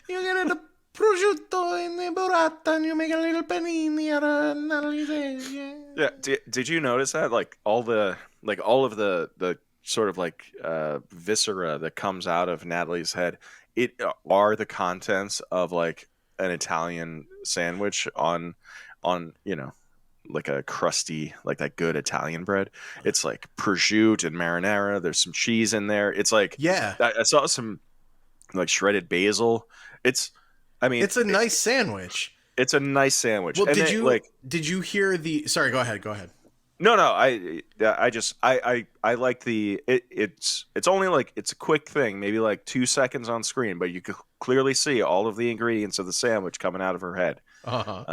You get a prosciutto in the burrata and you make a little panini. Yeah. Did you notice that? Like all the like all of the sort of like viscera that comes out of Natalie's head, it are the contents of like an Italian sandwich on like a crusty, like that good Italian bread. It's like prosciutto and marinara. There's some cheese in there. It's like Yeah. I saw some like shredded basil. It's, I mean, It's a nice sandwich. it's a nice sandwich. Well, And did you hear the? Sorry, go ahead. Go ahead. no, I just I like it's only like it's a quick thing, maybe like 2 seconds on screen, but you could clearly see all of the ingredients of the sandwich coming out of her head. Uh-huh.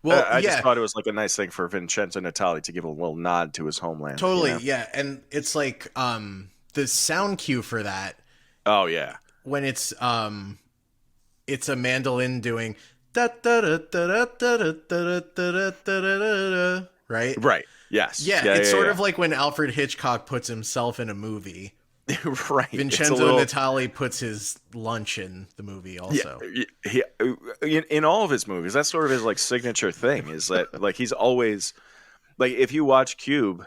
Well, Well, I just yeah, thought it was like a nice thing for Vincenzo Natali to give a little nod to his homeland. totally. You know? Yeah, and it's like the sound cue for that Oh yeah. when it's a mandolin doing da da da da da da da da da, right? Right. Yes. Yeah, it's sort of like when Alfred Hitchcock puts himself in a movie. right. Vincenzo Natali puts his lunch in the movie also. In all of his movies, that's sort of his like signature thing. Is that like he's always like, if you watch Cube,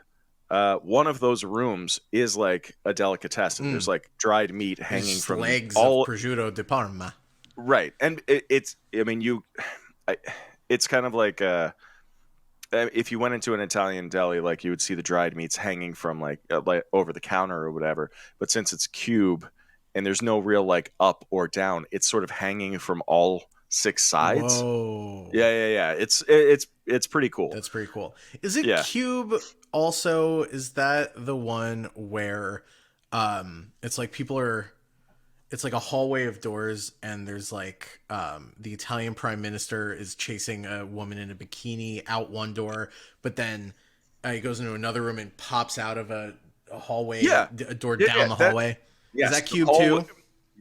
one of those rooms is like a delicatessen. There's like dried meat hanging There's from legs all of prosciutto di Parma. right, and it's I mean it's kind of like if you went into an Italian deli, like you would see the dried meats hanging from like over the counter or whatever. But since it's Cube and there's no real like up or down, it's sort of hanging from all 6 sides. Whoa. Yeah. It's pretty cool. That's pretty cool. Is it Yeah. Cube also? Is that the one where it's like it's like a hallway of doors and there's like the Italian prime minister is chasing a woman in a bikini out one door, but then he goes into another room and pops out of a hallway, a door down the hallway. Yes, Is that Cube the too?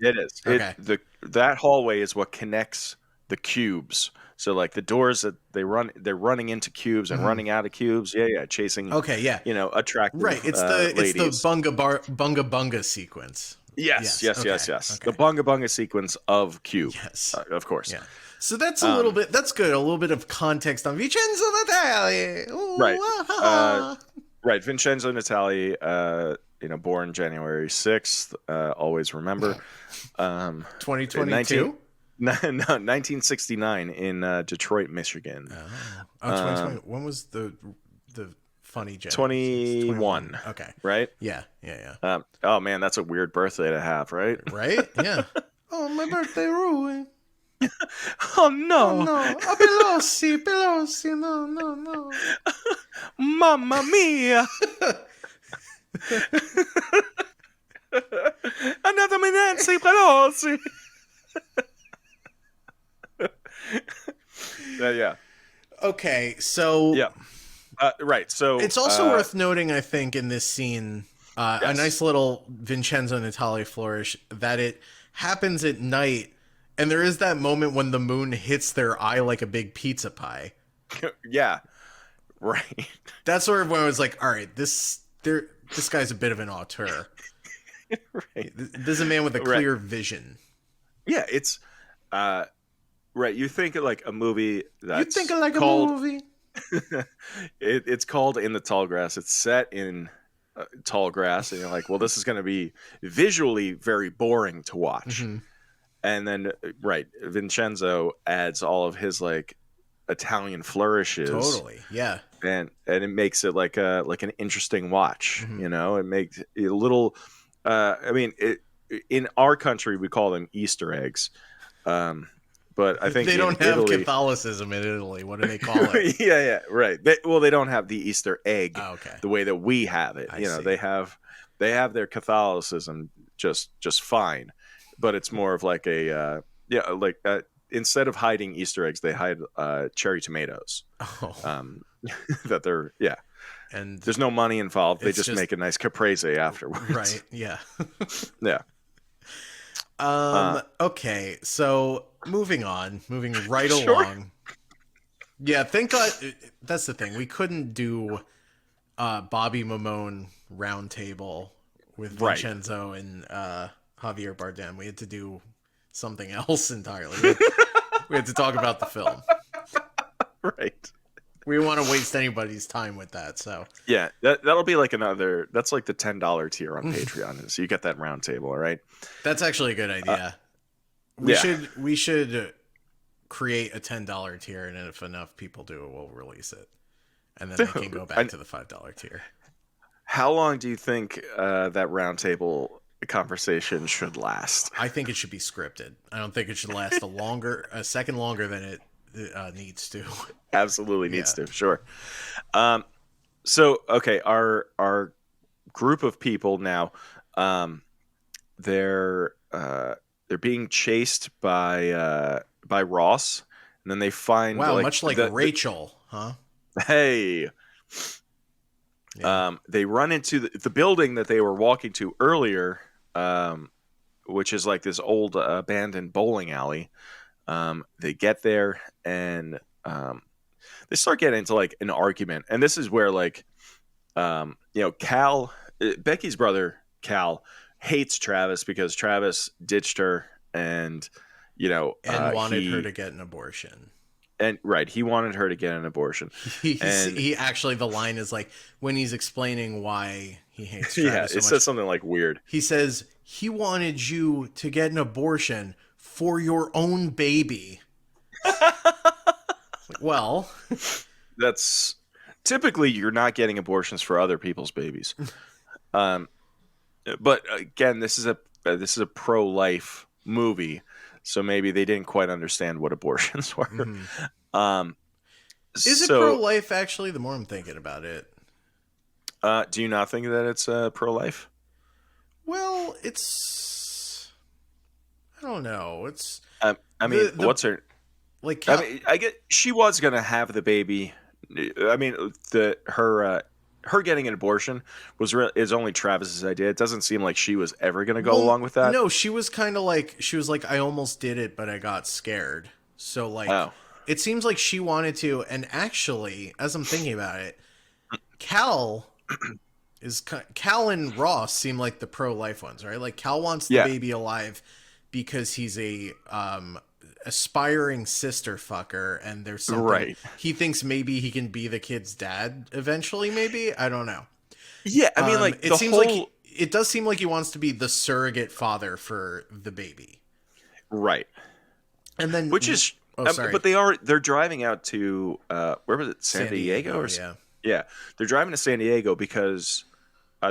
It is. Okay. That hallway is what connects the cubes. So like the doors that they're running into cubes and running out of cubes. Yeah, chasing. Okay, yeah. Attractive. Right. It's ladies. it's the bunga bunga sequence. Yes. Okay, The bunga bunga sequence of Cube. Yes. Of course. Yeah. So that's a little bit. That's good. A little bit of context on Vincenzo Natali. Ooh, Right. ah. Right. Vincenzo Natali, born January 6th. Always remember. 2022. No, 1969 in Detroit, Michigan. Oh, 2020. When was the funny January? 21. Okay. Right? Yeah. Oh man, that's a weird birthday to have, right? Right? Yeah. Oh, my birthday ruined. Oh no. Oh no. Oh, Pelosi, no. Mamma mia. Another Nancy Pelosi. Yeah. Okay, so Yeah. Right. So it's also worth noting, I think, in this scene, a nice little Vincenzo Natali flourish that it happens at night, and there is that moment when the moon hits their eye like a big pizza pie. Yeah. Right. That's sort of when I was like, all right, this guy's a bit of an auteur. Right. This is a man with a clear vision. Yeah, it's right. You think of like a movie that's You think of like called, a movie? it's called In the Tall Grass. It's set in tall grass, and you're like, well, this is going to be visually very boring to watch. Mm-hmm. And then, right, Vincenzo adds all of his like Italian flourishes, Totally, yeah. and it makes it like an interesting watch. Mm-hmm. It makes it a little. In our country we call them Easter eggs. But I think they don't have Italy, Catholicism in Italy. What do they call it? yeah, right. They don't have the Easter egg the way that we have it. I see. They have their Catholicism just fine, but it's more of like instead of hiding Easter eggs, they hide cherry tomatoes. Oh. That they're And there's no money involved. They it's just make a nice caprese afterwards. Right, yeah. Yeah. Okay, so moving right Sure. along. Yeah, thank God. That's the thing. We couldn't do Bobby Mamone roundtable with Right. Vincenzo and Javier Bardem. We had to do something else entirely. We had to talk about the film, Right. we want to waste anybody's time with that. So Yeah, that'll be like that's like the $10 tier on Patreon. So you get that round table, all right? that's actually a good idea. We should create a $10 tier, and if enough people do it, we'll release it, and then they can go back to the $5 tier. How long do you think that round table conversation should last? I think it should be scripted. I don't think it should last a second longer than it needs to. Absolutely needs to, sure. So okay, our group of people now, they're being chased by Ross, and then they find Much like Rachel, huh? Hey. Yeah. They run into the building that they were walking to earlier, which is like this old abandoned bowling alley. They get there and they start getting into like an argument, and this is where like Cal, Becky's brother Cal, hates Travis because Travis ditched her and wanted her to get an abortion. And right, he wanted her to get an abortion. He actually, the line is like when he's explaining why he hates Travis it says something like weird. He says he wanted you to get an abortion for your own baby. Well, that's typically you're not getting abortions for other people's babies. But again, this is a pro-life movie. So maybe they didn't quite understand what abortions were. Mm-hmm. Is it pro-life, actually, the more I'm thinking about it? Do you not think that it's pro-life? Well, it's... I don't know. It's... I mean, what's her... Like, I get she was going to have the baby. I mean, her getting an abortion is only Travis's idea. It doesn't seem like she was ever going to go along with that. No, she was kind of like, I almost did it, but I got scared. So like, It seems like she wanted to. And actually, as I'm thinking about it, Cal and Ross seem like the pro-life ones, right? Like Cal wants the baby alive because he's a aspiring sister fucker, and there's something right. He thinks maybe he can be the kid's dad eventually. Maybe, I don't know. Yeah, I mean, like it does seem like he wants to be the surrogate father for the baby, right? And then which is, but they're driving out to where was it? San Diego or yeah, they're driving to San Diego because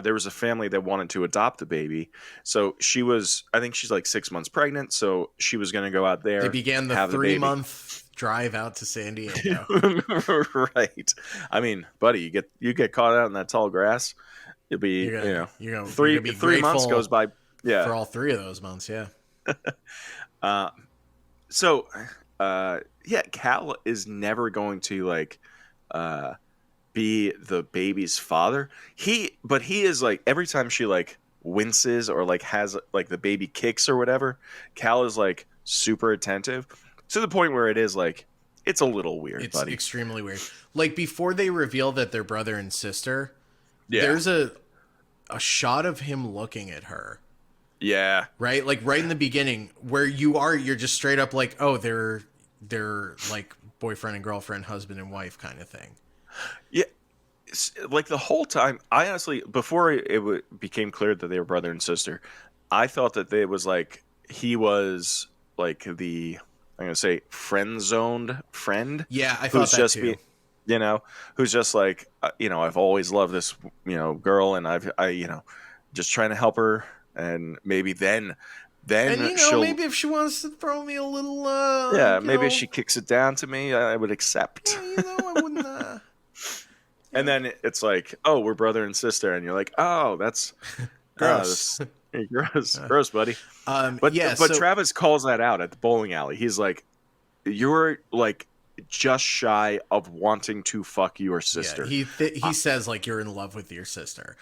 there was a family that wanted to adopt a baby. So I think she's like 6 months pregnant. So she was going to go out there. They began the 3-month drive out to San Diego. Right. I mean, buddy, you get caught out in that tall grass. You'll be, three months goes by. Yeah. For all 3 of those months. Yeah. Cal is never going to like, be the baby's father. But he is like, every time she like winces or like has like the baby kicks or whatever, Cal is like super attentive to the point where it is like, it's a little weird. It's extremely weird. Like before they reveal that they're brother and sister, there's a shot of him looking at her. Yeah. Right? Like right in the beginning where you're just straight up like, oh, they're like boyfriend and girlfriend, husband and wife kind of thing. Yeah, like the whole time, I honestly, before it became clear that they were brother and sister, I thought that it was like he was like I'm gonna say friend-zoned friend. Yeah, I thought that too. Who's just like, I've always loved this, girl, and I just trying to help her, and maybe then. And maybe if she wants to throw me a little, maybe if she kicks it down to me, I would accept. I wouldn't. And then it's like, oh, we're brother and sister, and you're like, oh, that's gross. Gross, buddy. But Travis calls that out at the bowling alley. He's like, you're like just shy of wanting to fuck your sister. Yeah, he says like you're in love with your sister.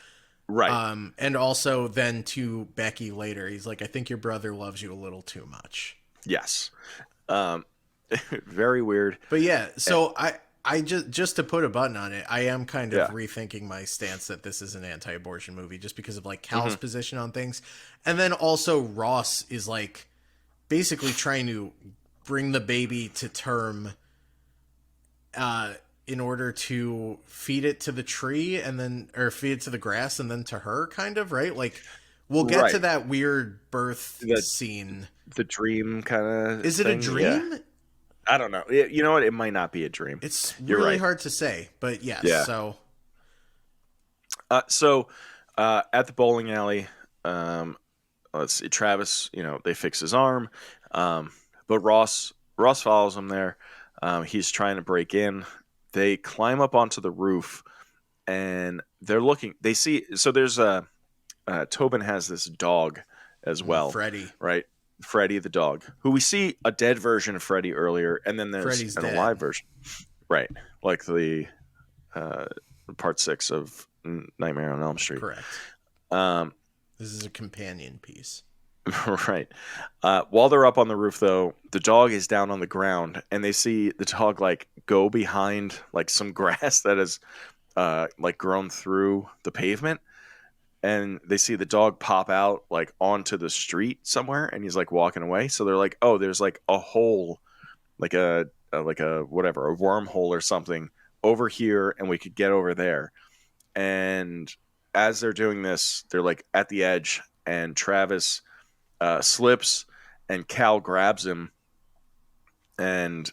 Right. And also then to Becky later, he's like, I think your brother loves you a little too much. Yes. Very weird. But yeah, so I just to put a button on it, I am kind of rethinking my stance that this is an anti-abortion movie just because of like Cal's position on things. And then also Ross is like basically trying to bring the baby to term in order to feed it to the tree and then, or feed it to the grass and then to her, kind of, right? Like, we'll get to Right. that weird birth The scene. the dream kind of Is it a thing. Yeah. dream? I don't know. You know what? It might not be a dream. It's You're really right. hard to say, but yes. Yeah. So So at the bowling alley, let's see, Travis, they fix his arm, but Ross follows him there. He's trying to break in. They climb up onto the roof, and they're looking. They see, so there's Tobin has this dog as well, Freddy. right? Freddy the dog, who we see a dead version of Freddy earlier, and then there's Freddy's an dead. alive version, right? Like the part 6 of Nightmare on Elm Street. Correct. Um, This is a companion piece. right. While they're up on the roof, though, the dog is down on the ground, and they see the dog like go behind like some grass that has like grown through the pavement, and they see the dog pop out like onto the street somewhere, and he's like walking away. So they're like, "Oh, there's like a hole, like a whatever, a wormhole or something over here, and we could get over there." And as they're doing this, they're like at the edge, and Travis slips, and Cal grabs him, and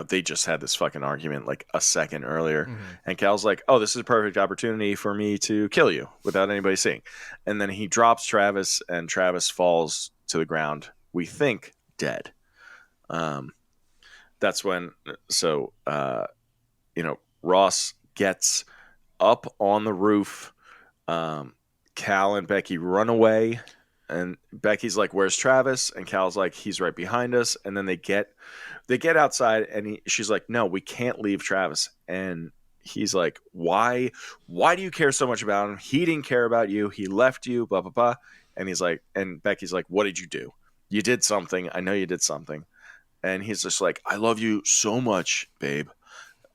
they just had this fucking argument like a second earlier, and Cal's like, "Oh, this is a perfect opportunity for me to kill you without anybody seeing," and then he drops Travis, and Travis falls to the ground. We think dead. That's when Ross gets up on the roof. Cal and Becky run away, and Becky's like, "Where's Travis?" And Cal's like, "He's right behind us." And then they get outside, and she's like, "No, we can't leave Travis." And he's like, "Why do you care so much about him? He didn't care about you. He left you, blah blah blah." And he's like, and Becky's like, "What did you do? You did something. I know you did something." And he's just like, "I love you so much, babe."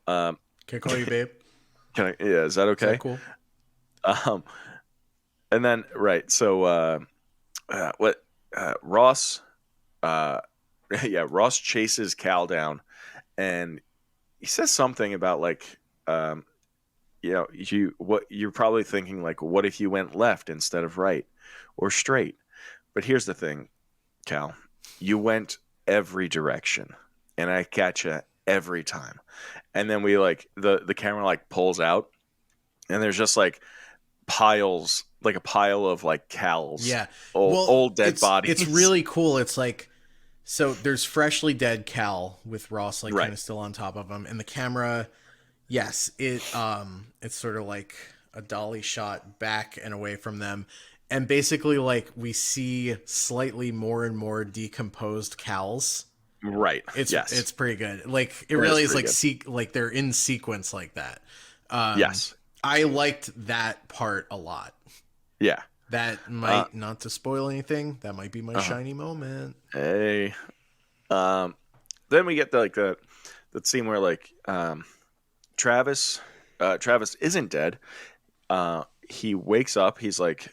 Can I call you babe? Yeah, is that okay? Is that cool? And then so Ross Ross chases Cal down, and he says something about like you're probably thinking like, what if you went left instead of right or straight? But here's the thing, Cal, you went every direction, and I catch you every time. And then we like the camera like pulls out, and there's just like a pile of like Cal's old dead bodies. It's really cool. It's like, so there's freshly dead Cal with Ross like kind of still on top of him, and the camera, yes, it's sort of like a dolly shot back and away from them, and basically like we see slightly more and more decomposed Cals. Right. It's pretty good. Like it really is like like they're in sequence like that. Yes. I liked that part a lot. Yeah. That might, not to spoil anything, that might be my shiny moment. Hey. Then we get the scene where like Travis isn't dead. He wakes up. He's like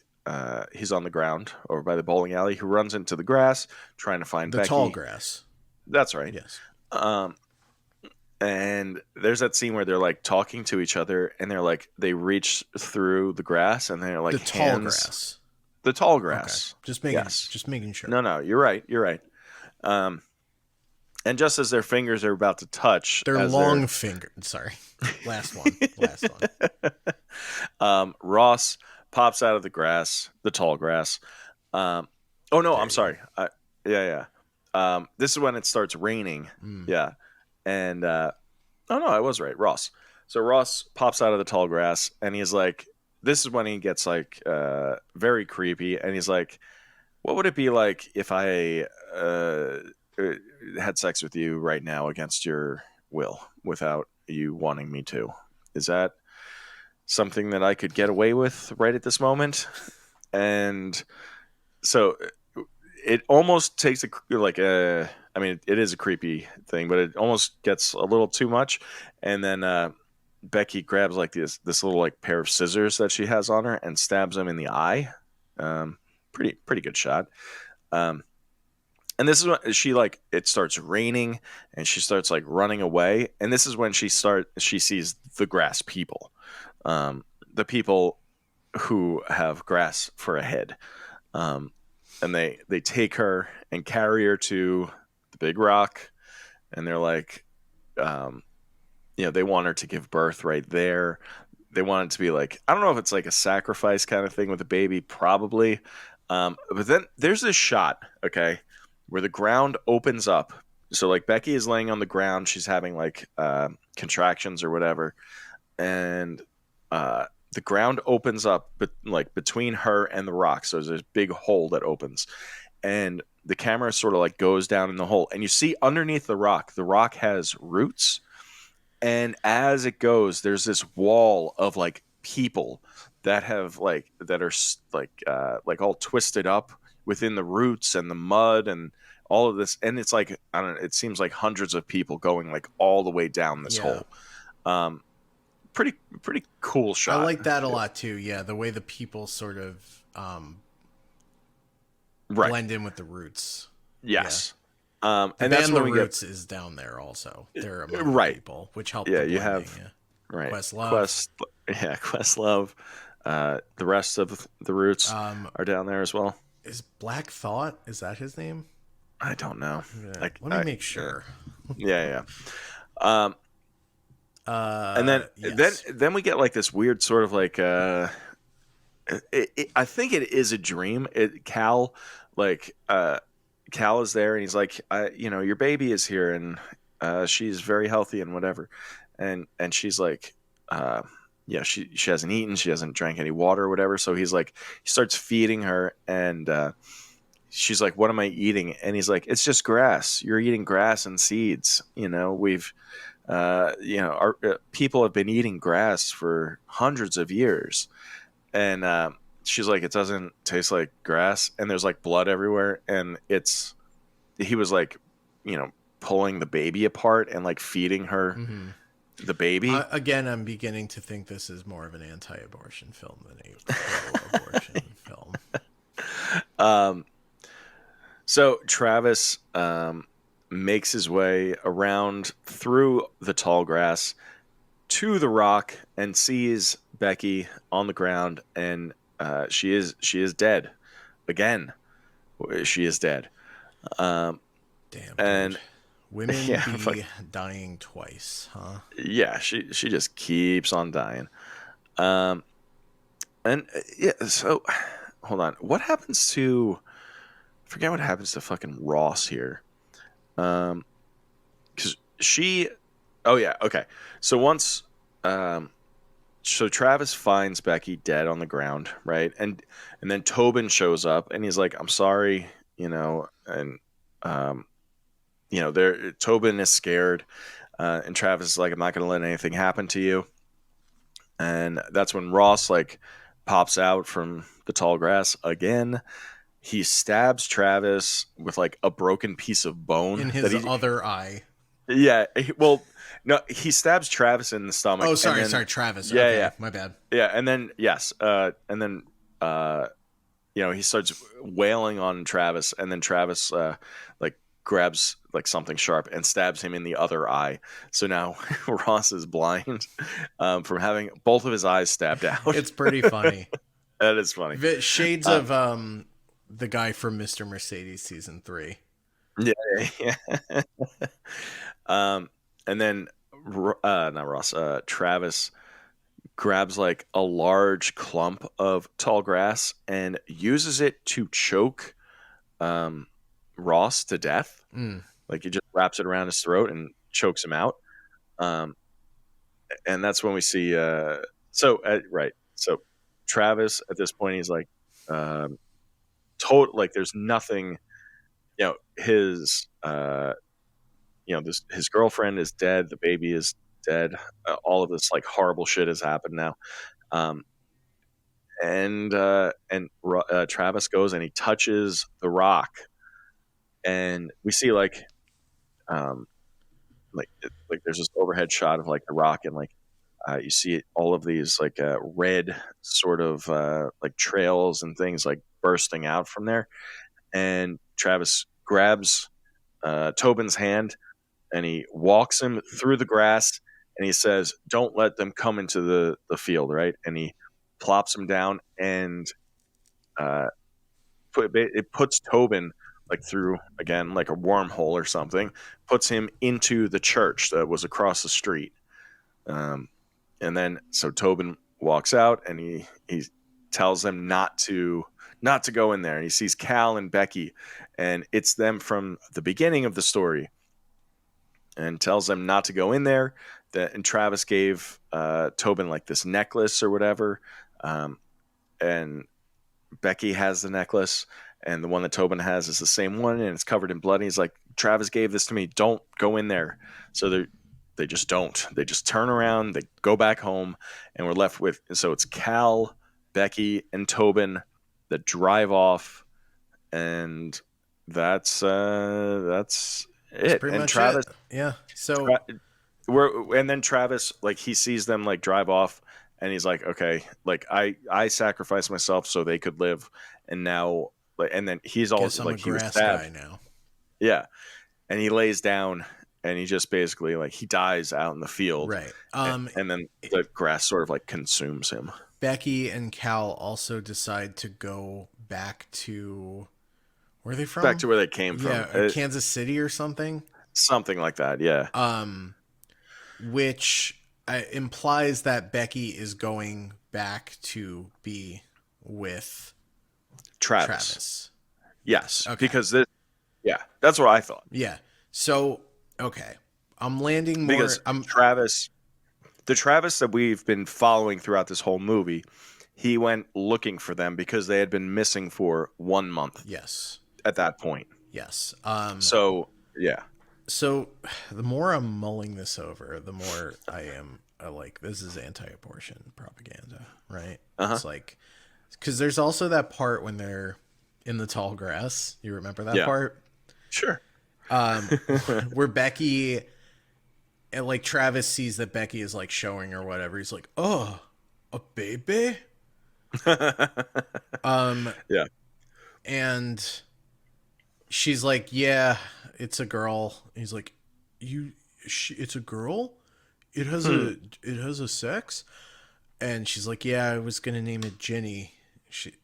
he's on the ground over by the bowling alley. He runs into the grass trying to find the Becky. tall grass. That's right. Yes. And there's that scene where they're like talking to each other, and they're like they reach through the grass, and they're like the tall grass. The tall grass. Okay. Just making sure. No, you're right. And just as their fingers are about to touch, their long finger. Sorry, last one. Ross pops out of the grass, the tall grass. Oh no, I'm sorry. This is when it starts raining. Yeah. And oh no, I was right. Ross. So Ross pops out of the tall grass, and he's like, this is when he gets like very creepy, and he's like, what would it be like if I had sex with you right now against your will without you wanting me to? Is that something that I could get away with right at this moment? And so it almost takes it is a creepy thing, but it almost gets a little too much. And then Becky grabs like this little like pair of scissors that she has on her and stabs him in the eye. Pretty good shot. And this is when it starts raining and she starts like running away. And this is when she sees the grass people, the people who have grass for a head. And they take her and carry her to the big rock, and they're like, they want her to give birth right there. They want it to be like, I don't know if it's like a sacrifice kind of thing with a baby, probably. But then there's this shot, okay, where the ground opens up. So like Becky is laying on the ground, she's having like contractions or whatever, and the ground opens up, but like between her and the rock. So there's this big hole that opens, and the camera sort of like goes down in the hole, and you see underneath the rock has roots. And as it goes, there's this wall of like people that have that are like all twisted up within the roots and the mud and all of this. And it's like, I don't know, it seems like hundreds of people going like all the way down this hole. Pretty cool shot. I like that a lot too. Yeah, the way the people sort of blend in with the roots. Yes. And that's when we Roots is down there also. They're among right. people, which help. Yeah, the you blending, have right. Questlove. Questlove. The rest of the Roots are down there as well. Is Black Thought? Is that his name? I don't know. Yeah. Let me make sure. Yeah. And then we get like this weird sort of like I think it is a dream. Cal is there, and he's like, your baby is here, and she's very healthy and whatever, and she's like, she hasn't eaten, she hasn't drank any water or whatever. So he starts feeding her, and she's like, "What am I eating?" And he's like, "It's just grass. You're eating grass and seeds. We've our people have been eating grass for hundreds of years." And she's like, "It doesn't taste like grass," and there's like blood everywhere, and he was like, pulling the baby apart and like feeding her the baby. Again, I'm beginning to think this is more of an anti-abortion film than a pro-abortion film. So Travis makes his way around through the tall grass to the rock and sees Becky on the ground, and she is dead. Again, she is dead. Damn. And dude. Women be dying twice, huh? Yeah, she just keeps on dying. So hold on. What happens to? I forget what happens to fucking Ross here. Because she. Oh yeah. Okay. So once. So Travis finds Becky dead on the ground, right? And then Tobin shows up, and he's like, "I'm sorry," and Tobin is scared, and Travis is like, "I'm not going to let anything happen to you." And that's when Ross like pops out from the tall grass again. He stabs Travis with like a broken piece of bone in his other eye. Yeah, no, he stabs Travis in the stomach. Oh, sorry, Travis. Yeah, okay, yeah, my bad. Yeah, and then he starts wailing on Travis, and then Travis grabs like something sharp and stabs him in the other eye. So now Ross is blind from having both of his eyes stabbed out. It's pretty funny. That is funny. Shades of the guy from Mr. Mercedes season 3. Yeah. And then not Ross. Travis grabs like a large clump of tall grass and uses it to choke Ross to death. Like he just wraps it around his throat and chokes him out. And that's when we see So Travis at this point, he's like there's nothing, his his girlfriend is dead, the baby is dead, all of this like horrible shit has happened now. Travis goes and he touches the rock, and we see like there's this overhead shot of like the rock, and like you see all of these like red sort of like trails and things like bursting out from there, and Travis grabs Tobin's hand and he walks him through the grass and he says, "Don't let them come into the field," right? And he plops him down and uh, it puts Tobin like through again like a wormhole or something, puts him into the church that was across the street. Um, and then so Tobin walks out and he tells them not to go in there. And he sees Cal and Becky, and it's them from the beginning of the story, and tells them not to go in there. And Travis gave Tobin like this necklace or whatever, and Becky has the necklace, and the one that Tobin has is the same one, and it's covered in blood. And he's like, "Travis gave this to me. Don't go in there." So they just don't. They just turn around. They go back home, and we're left with. So it's Cal, Becky, and Tobin that drive off, and that's it. Pretty And much Travis, it. Yeah. So and then Travis, like he sees them like drive off, and he's like, okay, like I sacrificed myself so they could live, and now, like, and then he's all guess I'm like a he was grass stabbed, guy now. yeah, and he lays down, and he just basically like he dies out in the field, Right. and then the grass sort of like consumes him. Becky and Cal also decide to go back to where are they from? Back to where they came from, Yeah, Kansas City or something. something like that, yeah. Which implies that Becky is going back to be with Travis. Yes, Okay. because this, yeah, that's what I thought. Yeah. So, okay. I'm landing more. Because the Travis that we've been following throughout this whole movie, he went looking for them because they had been missing for 1 month. Yes. At that point. Yes. So yeah. So the more I'm mulling this over, the more I am like, this is anti-abortion propaganda, right? It's like, because there's also that part when they're in the tall grass. You remember that part? Sure. Where Becky, and like Travis sees that Becky is like showing or whatever. He's like, "Oh, a baby." Yeah. And she's like, "Yeah, it's a girl." He's like, it's a girl? It has a sex?" And she's like, "Yeah, I was gonna name it Jenny."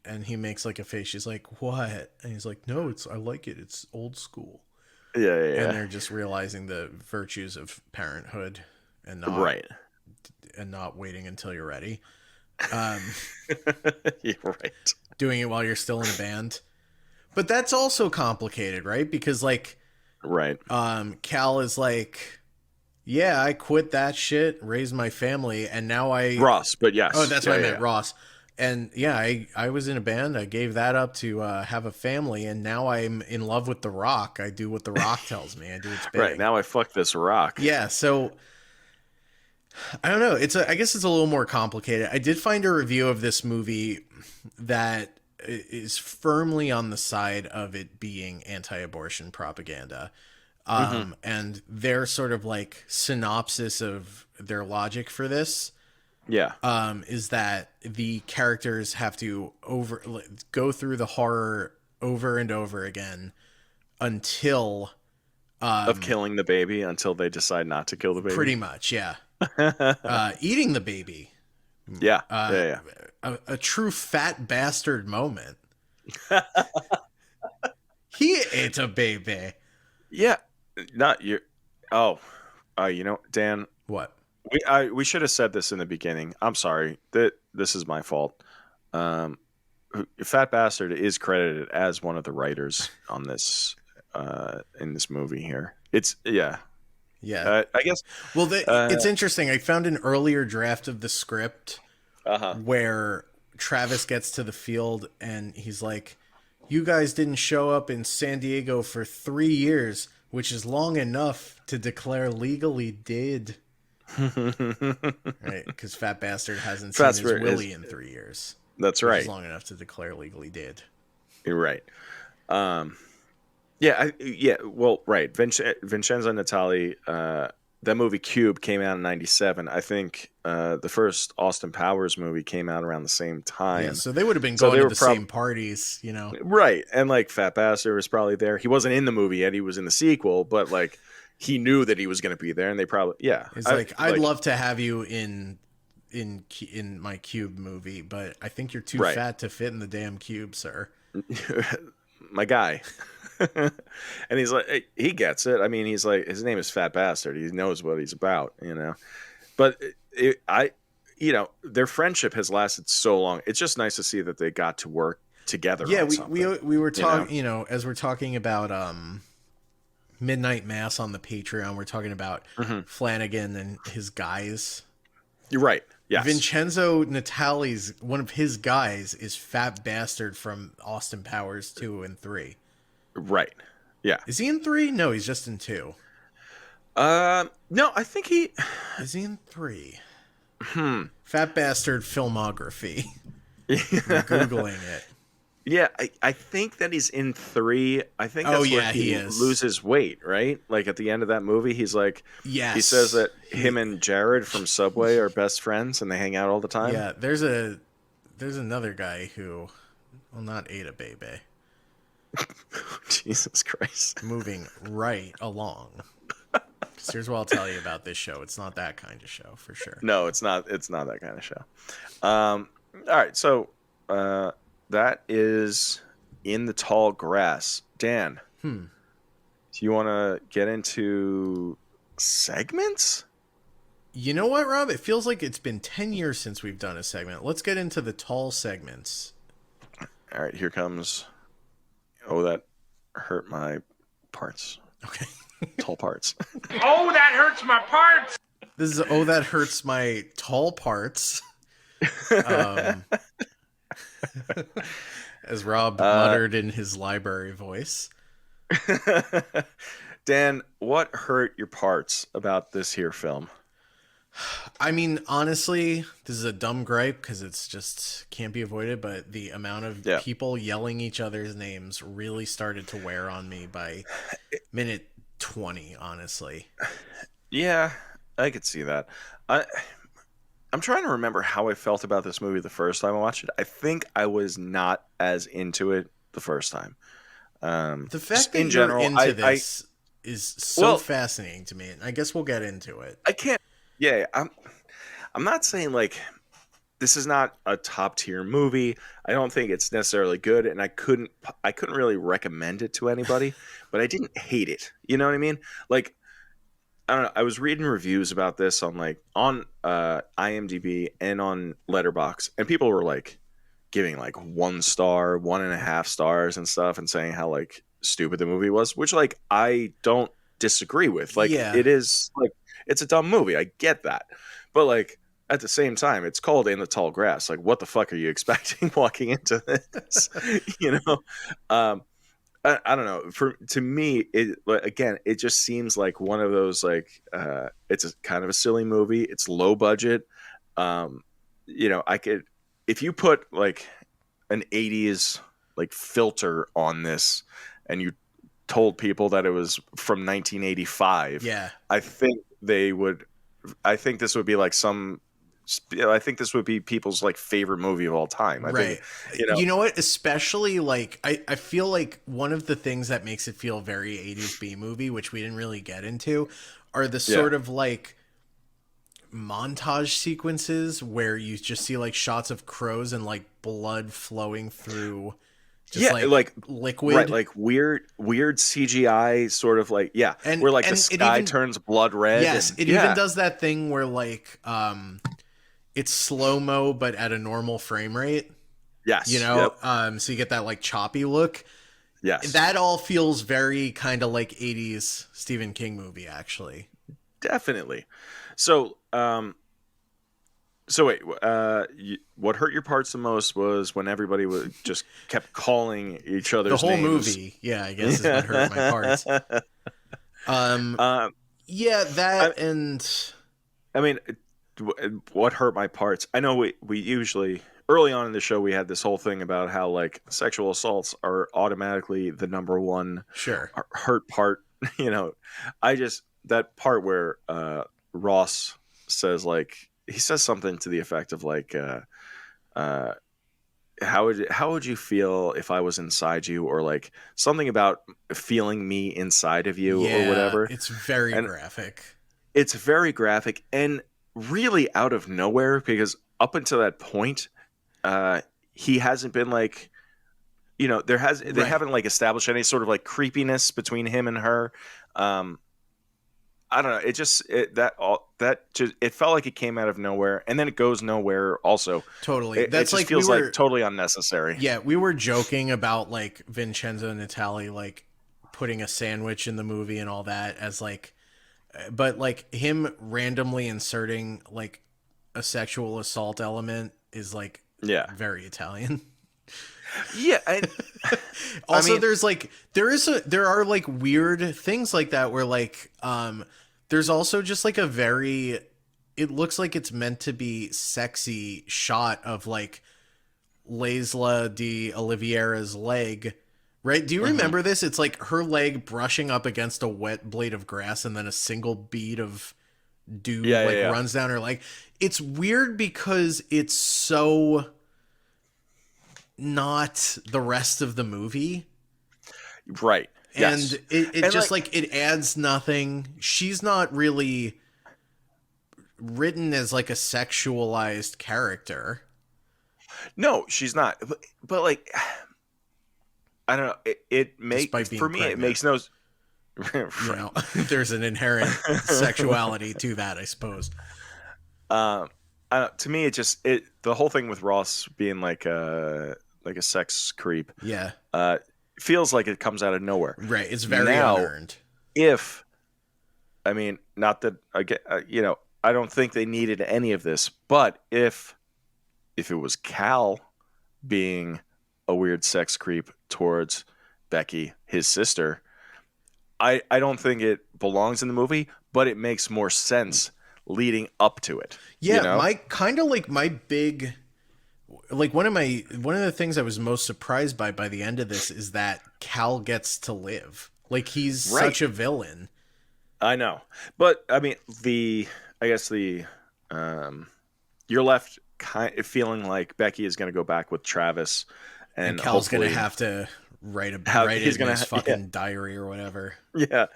And he makes like a face. She's like, "What?" And he's like, "No, I like it. It's old school." Yeah. And they're just realizing the virtues of parenthood and not waiting until you're ready. You're right. Doing it while you're still in a band. But that's also complicated, right? Because like Right. Cal is like, "Yeah, I quit that shit, raised my family, and now Ross, but yes. Oh, that's what I meant, Ross. And yeah, I was in a band. I gave that up to have a family, and now I'm in love with The Rock. I do what The Rock tells me. I do what's big. Right, now I fuck this rock. Yeah, so I don't know. I guess it's a little more complicated. I did find a review of this movie that is firmly on the side of it being anti-abortion propaganda. And their sort of like synopsis of their logic for this is that the characters have to go through the horror over and over again until of killing the baby until they decide not to kill the baby. Pretty much, yeah. Eating the baby. Yeah. A true fat bastard moment. He ate a baby. Yeah. Not you. Oh, you know, Dan. What? We should have said this in the beginning. I'm sorry. This is my fault. Fat Bastard is credited as one of the writers on this in this movie here. Yeah. I guess. Well, it's interesting. I found an earlier draft of the script where Travis gets to the field and he's like, "You guys didn't show up in San Diego for 3 years, which is long enough to declare legally dead." Right, because Fat Bastard hasn't seen his Willie in 3 years. That's right. Which is long enough to declare legally dead. You're right. Well, right. Vincenzo Natali that movie Cube came out in '97. I think the first Austin Powers movie came out around the same time. Yeah, so they would have been So going they to were the same parties, you know. right, and like Fat Bastard was probably there. He wasn't in the movie yet; he was in the sequel, but like he knew that he was going to be there, and they probably It's I'd love to have you in my cube movie, but I think you're too Right. fat to fit in the damn cube, sir. my guy. And he's like, he gets it. I mean, he's like, his name is Fat Bastard. He knows what he's about, you know. But their friendship has lasted so long. It's just nice to see that they got to work together. Yeah, on we something, we were talking, you as we're talking about Midnight Mass on the Patreon, we're talking about Flanagan and his guys. You're right. Yes. Vincenzo Natali's one of his guys is Fat Bastard from Austin Powers 2 and 3. Right. Yeah. Is he in 3? No, he's just in 2. No, I think he is he in 3. Fat Bastard filmography. I'm Googling it. Yeah, I think that he's in 3. I think that's where he loses weight, right? Like at the end of that movie, he's like, yes, he says that him and Jared from Subway are best friends and they hang out all the time. Yeah, there's another guy who, well, not Ada Bebe. Jesus Christ. Moving right along. Because here's what I'll tell you about this show. It's not that kind of show, for sure. No, it's not. It's not that kind of show. All right, so that is In the Tall Grass. Dan, do you want to get into segments? You know what, Rob? It feels like it's been 10 years since we've done a segment. Let's get into the tall segments. All right, here comes... Oh, that hurt my parts. Okay. Tall parts. Oh, that hurts my parts! This is Oh, That Hurts My Tall Parts. As Rob muttered in his library voice. Dan, what hurt your parts about this here film? I mean, honestly, this is a dumb gripe because it's just can't be avoided, but the amount of people yelling each other's names really started to wear on me by minute 20, honestly. Yeah, I could see that. I'm trying to remember how I felt about this movie the first time I watched it. I think I was not as into it the first time. The fact that you're into this is so fascinating to me, and I guess we'll get into it. I can't. Yeah, I'm not saying like this is not a top tier movie. I don't think it's necessarily good, and I couldn't really recommend it to anybody, but I didn't hate it. You know what I mean? Like, I don't know. I was reading reviews about this on IMDb and on Letterboxd, and people were like giving like 1 star, 1.5 stars, and stuff, and saying how like stupid the movie was, which like I don't disagree with. Like, it is like. It's a dumb movie. I get that. But, like, at the same time, it's called In the Tall Grass. Like, what the fuck are you expecting walking into this? You know? I don't know. To me, it just seems like one of those, like, it's a kind of a silly movie. It's low budget. If you put, like, an 80s, like, filter on this and you told people that it was from 1985, I think this would be like I think this would be people's like favorite movie of all time. I think, you know what? Especially like I feel like one of the things that makes it feel very 80s B movie, which we didn't really get into, are the sort of like montage sequences where you just see like shots of crows and like blood flowing through. Like liquid, right? Like weird CGI, sort of like and where like the sky turns blood red. Yes, it even does that thing where like it's slow mo but at a normal frame rate. Yes, you know, so you get that like choppy look. Yes, that all feels very kind of like 80s Stephen King movie, actually. Definitely. So, So wait, what hurt your parts the most was when everybody just kept calling each other's names. The whole movie, yeah, I guess is what hurt my parts. I mean, what hurt my parts? I know we usually early on in the show we had this whole thing about how like sexual assaults are automatically the number one hurt part. You know, I just that part where Ross says, like, he says something to the effect of like, uh, how would you feel if I was inside you, or like something about feeling me inside of you or Yeah, whatever. it's very And graphic. it's very graphic and really out of nowhere, because up until that point, he hasn't been like, they Right. haven't like established any sort of like creepiness between him and her. Um, I don't know. It felt like it came out of nowhere, and then it goes nowhere. Also, Totally. it That's just like we feels like were totally unnecessary. yeah, we were joking about like Vincenzo Natali like putting a sandwich in the movie and all that as like but like him randomly inserting like a sexual assault element is like Yeah, very Italian. yeah. And Also, mean- there's like there are like weird things like that where like there's also just like a very it looks like it's meant to be sexy shot of like Lesla de Oliveira's leg. Right? Do you remember this? It's like her leg brushing up against a wet blade of grass and then a single bead of dew Yeah, like yeah. runs down her leg. It's weird because it's so not the rest of the movie. Right. And Yes. it And, just like it adds nothing. She's not really written as like a sexualized character. No, she's not. But like, I don't know. It Despite makes being for me. It pregnant. makes no. You know, there's an inherent sexuality to that, I suppose. To me, the whole thing with Ross being like a sex creep, Yeah. feels like it comes out of nowhere. Right. It's very Now, unearned. I mean, not that I get, I don't think they needed any of this, but if it was Cal being a weird sex creep towards Becky, his sister, I don't think it belongs in the movie, but it makes more sense leading up to it. Yeah, you know? my kind of like my big like one of the things I was most surprised by the end of this is that Cal gets to live. Like he's Right. such a villain. I know, but I mean, I guess you're left feeling like Becky is going to go back with Travis, And and Cal's gonna hopefully, have to write he's it in gonna his fucking diary or whatever. yeah,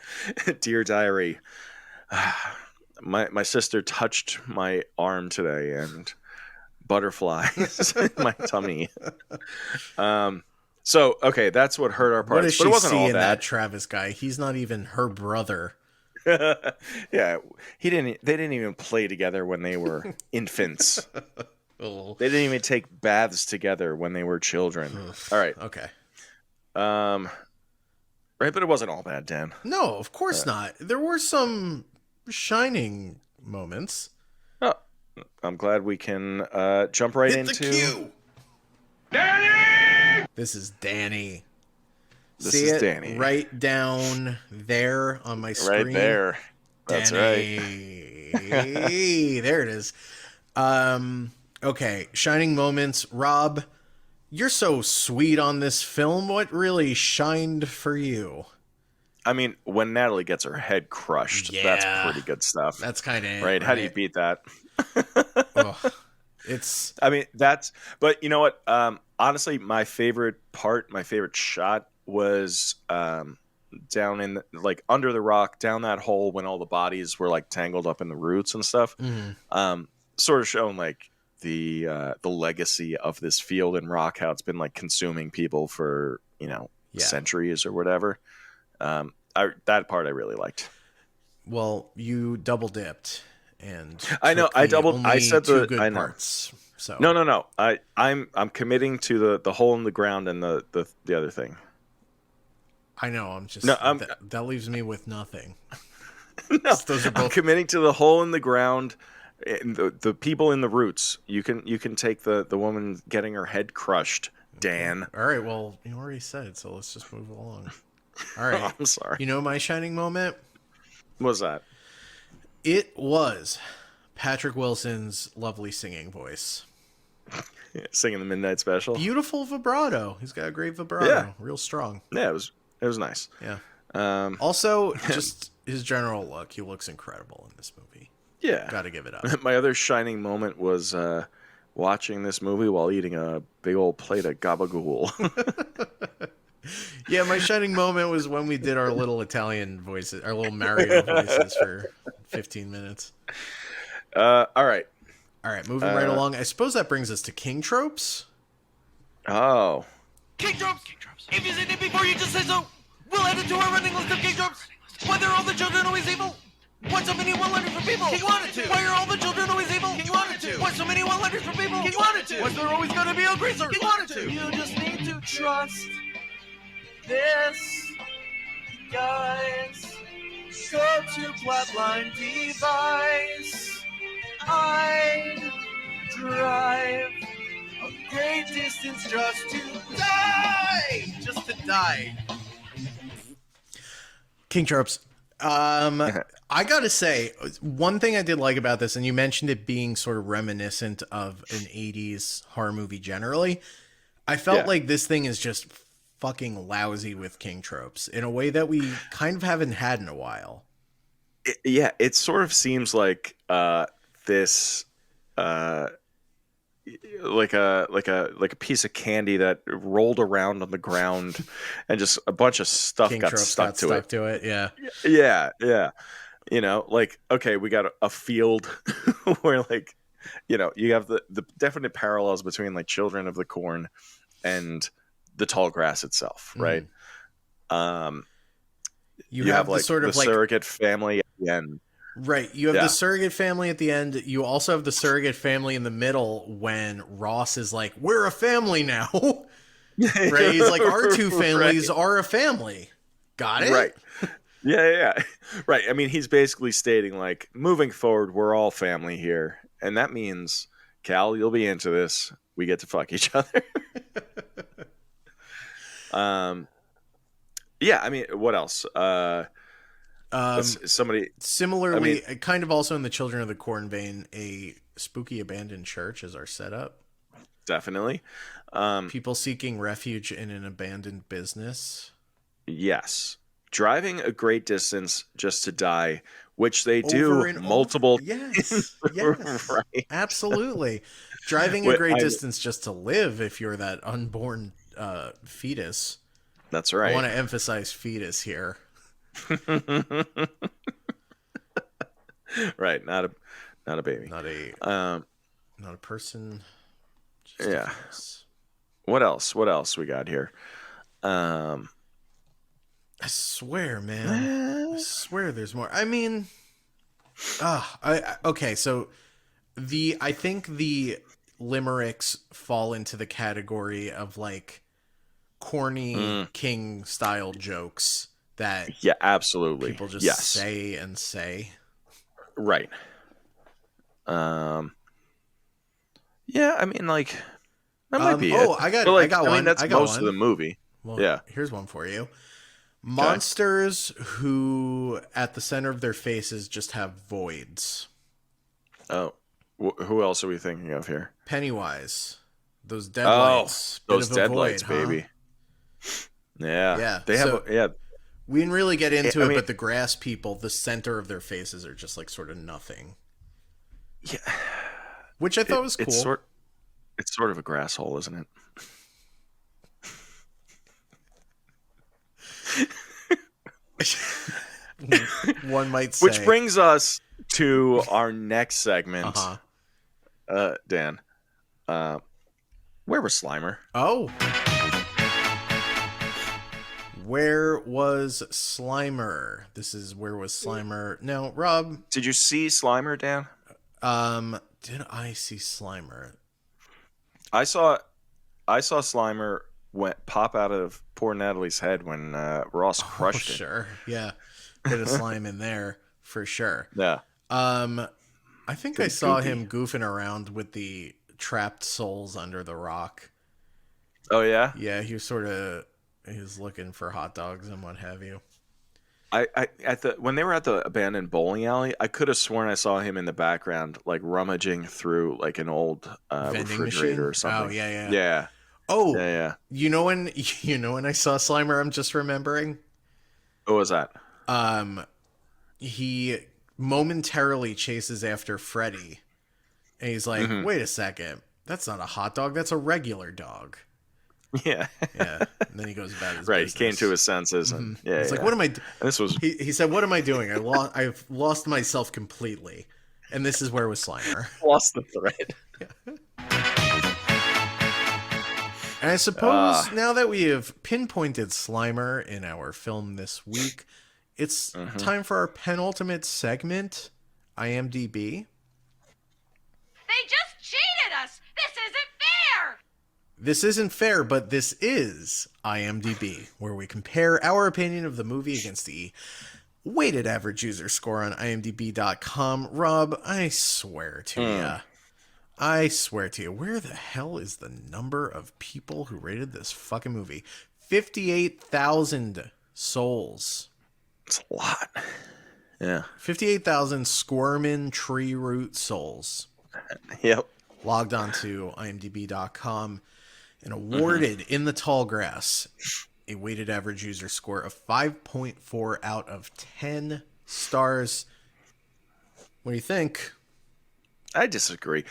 dear diary, my sister touched my arm today and butterflies in my tummy. So okay, that's what hurt our What does parts, but she it wasn't see all in that bad. Travis guy? He's not even her brother. Yeah, they didn't even play together when they were infants. Oh. They didn't even take baths together when they were children. All right. Okay. Right, but it wasn't all bad, Dan. No, of course not. There were some shining moments. Oh, I'm glad we can jump right Hit the into cue. Danny! This is Danny. This See is it Danny. right down there on my screen. Right there. That's right. Danny. There it is. Okay, shining moments. Rob, you're so sweet on this film. What really shined for you? I mean, when Natalie gets her head crushed, Yeah. that's pretty good stuff. That's kind of right. How do you beat that? It's I mean, but you know what? Honestly, my favorite shot was down in like under the rock, down that hole when all the bodies were like tangled up in the roots and stuff. Sort of showing like the legacy of this field and rock, how it's been like consuming people for centuries or whatever. That part I really liked. well, you double dipped, and I know, took I the doubled. I only said two the good I know. parts. So No. I'm committing to the hole in the ground and the other thing. I know. I'm just No, that leaves me with nothing. No, Those are I'm both committing to the hole in the ground and the people in the roots. You can take the woman getting her head crushed, Dan. All right, well, you already said it, so let's just move along. All right. I'm sorry. You know my shining moment? What was that? It was Patrick Wilson's lovely singing voice. Singing the Midnight Special. Beautiful vibrato. He's got a great vibrato. Yeah. Real strong. Yeah, it was nice. Yeah. Also, just his general look. He looks incredible in this movie. Yeah. Gotta give it up. My other shining moment was watching this movie while eating a big old plate of gabagool. Yeah, my shining moment was when we did our little Italian voices, our little Mario voices for 15 minutes. All right. All right, moving right along. I suppose that brings us to king tropes. Oh. King tropes! If you seen it before, you just say so. We'll add it to our running list of king tropes. Why are all the children always evil? What's so many one-liners for people? King wanted to. Why are all the children always evil? King wanted to. Why so many one-liners for people? King wanted to. Why's there always gonna be a greaser? King wanted to. You just need to trust this, guys. Go to Flatline Device. I drive a great distance just to die. Just to die. King tropes. I gotta say, one thing I did like about this, and you mentioned it being sort of reminiscent of an 80s horror movie generally, I felt like this thing is just fucking lousy with king tropes in a way that we kind of haven't had in a while. It sort of seems like this like a piece of candy that rolled around on the ground and just a bunch of stuff King got tropes stuck to it. Yeah. Yeah. You know, like, okay, we got a field where, like, you know, you have the definite parallels between like Children of the Corn and the tall grass itself, right? You have like sort of the like surrogate family at the end. Right. You have the surrogate family at the end. You also have the surrogate family in the middle when Ross is like, we're a family now. Right. He's like, our two families are a family. Got it? Right. Yeah. Right. I mean, he's basically stating like, moving forward, we're all family here. And that means, Cal, you'll be into this. We get to fuck each other. Yeah. I mean, what else? Somebody similarly, kind of also in the Children of the Corn vein, a spooky abandoned church is our setup. Definitely. People seeking refuge in an abandoned business. Yes. Driving a great distance just to die, which they do multiple. Yes. Right. Absolutely. Driving a great distance just to live if you're that unborn fetus. That's right. I want to emphasize fetus here. Right, not a baby, not a person. Just yeah. What else we got here? I swear, man. I swear there's more. I mean, okay, so I think the limericks fall into the category of like corny King style jokes that absolutely people just say and say. Right. Yeah, I mean, like that might be it. I got one. I mean, that's most of the movie. Well, yeah. Here's one for you. Monsters who at the center of their faces just have voids. Oh, who else are we thinking of here? Pennywise. Those deadlights. Those deadlights, baby. Yeah. They have we didn't really get into it, but the grass people, the center of their faces are just like sort of nothing. Yeah. Which I thought was cool. It's sort of a grass hole, isn't it? One might say. Which brings us to our next segment. Dan, where was Slimer? Oh. Where was Slimer? This is Where Was Slimer? Now, Rob. Did you see Slimer, Dan? Did I see Slimer? I saw Slimer pop out of poor Natalie's head when Ross crushed it. Sure. Yeah. Bit of slime in there for sure. Yeah. I think I saw him goofing around with the trapped souls under the rock. Oh yeah? Yeah, he was looking for hot dogs and what have you. When they were at the abandoned bowling alley, I could have sworn I saw him in the background, like rummaging through like an old refrigerator machine? Or something. Oh yeah. Yeah. Oh yeah. You know when I saw Slimer, I'm just remembering. What was that? He momentarily chases after Freddy, and he's like, "Wait a second, that's not a hot dog. That's a regular dog." Yeah. Yeah, and then he goes about his Right. He business. came to his senses, and yeah, He's like, yeah. "What am I?" And this was He said, "What am I doing? I've lost myself completely." And this is where was Slimer. lost the thread. And I suppose now that we have pinpointed Slimer in our film this week, it's time for our penultimate segment, IMDb. They just cheated us! This isn't fair! This isn't fair, but this is IMDb, where we compare our opinion of the movie against the weighted average user score on imdb.com. Rob, I swear to you, where the hell is the number of people who rated this fucking movie? 58,000 souls. It's a lot. Yeah. 58,000 squirmin' tree root souls Yep. logged onto imdb.com and awarded in the tall grass a weighted average user score of 5.4 out of 10 stars. What do you think? I disagree.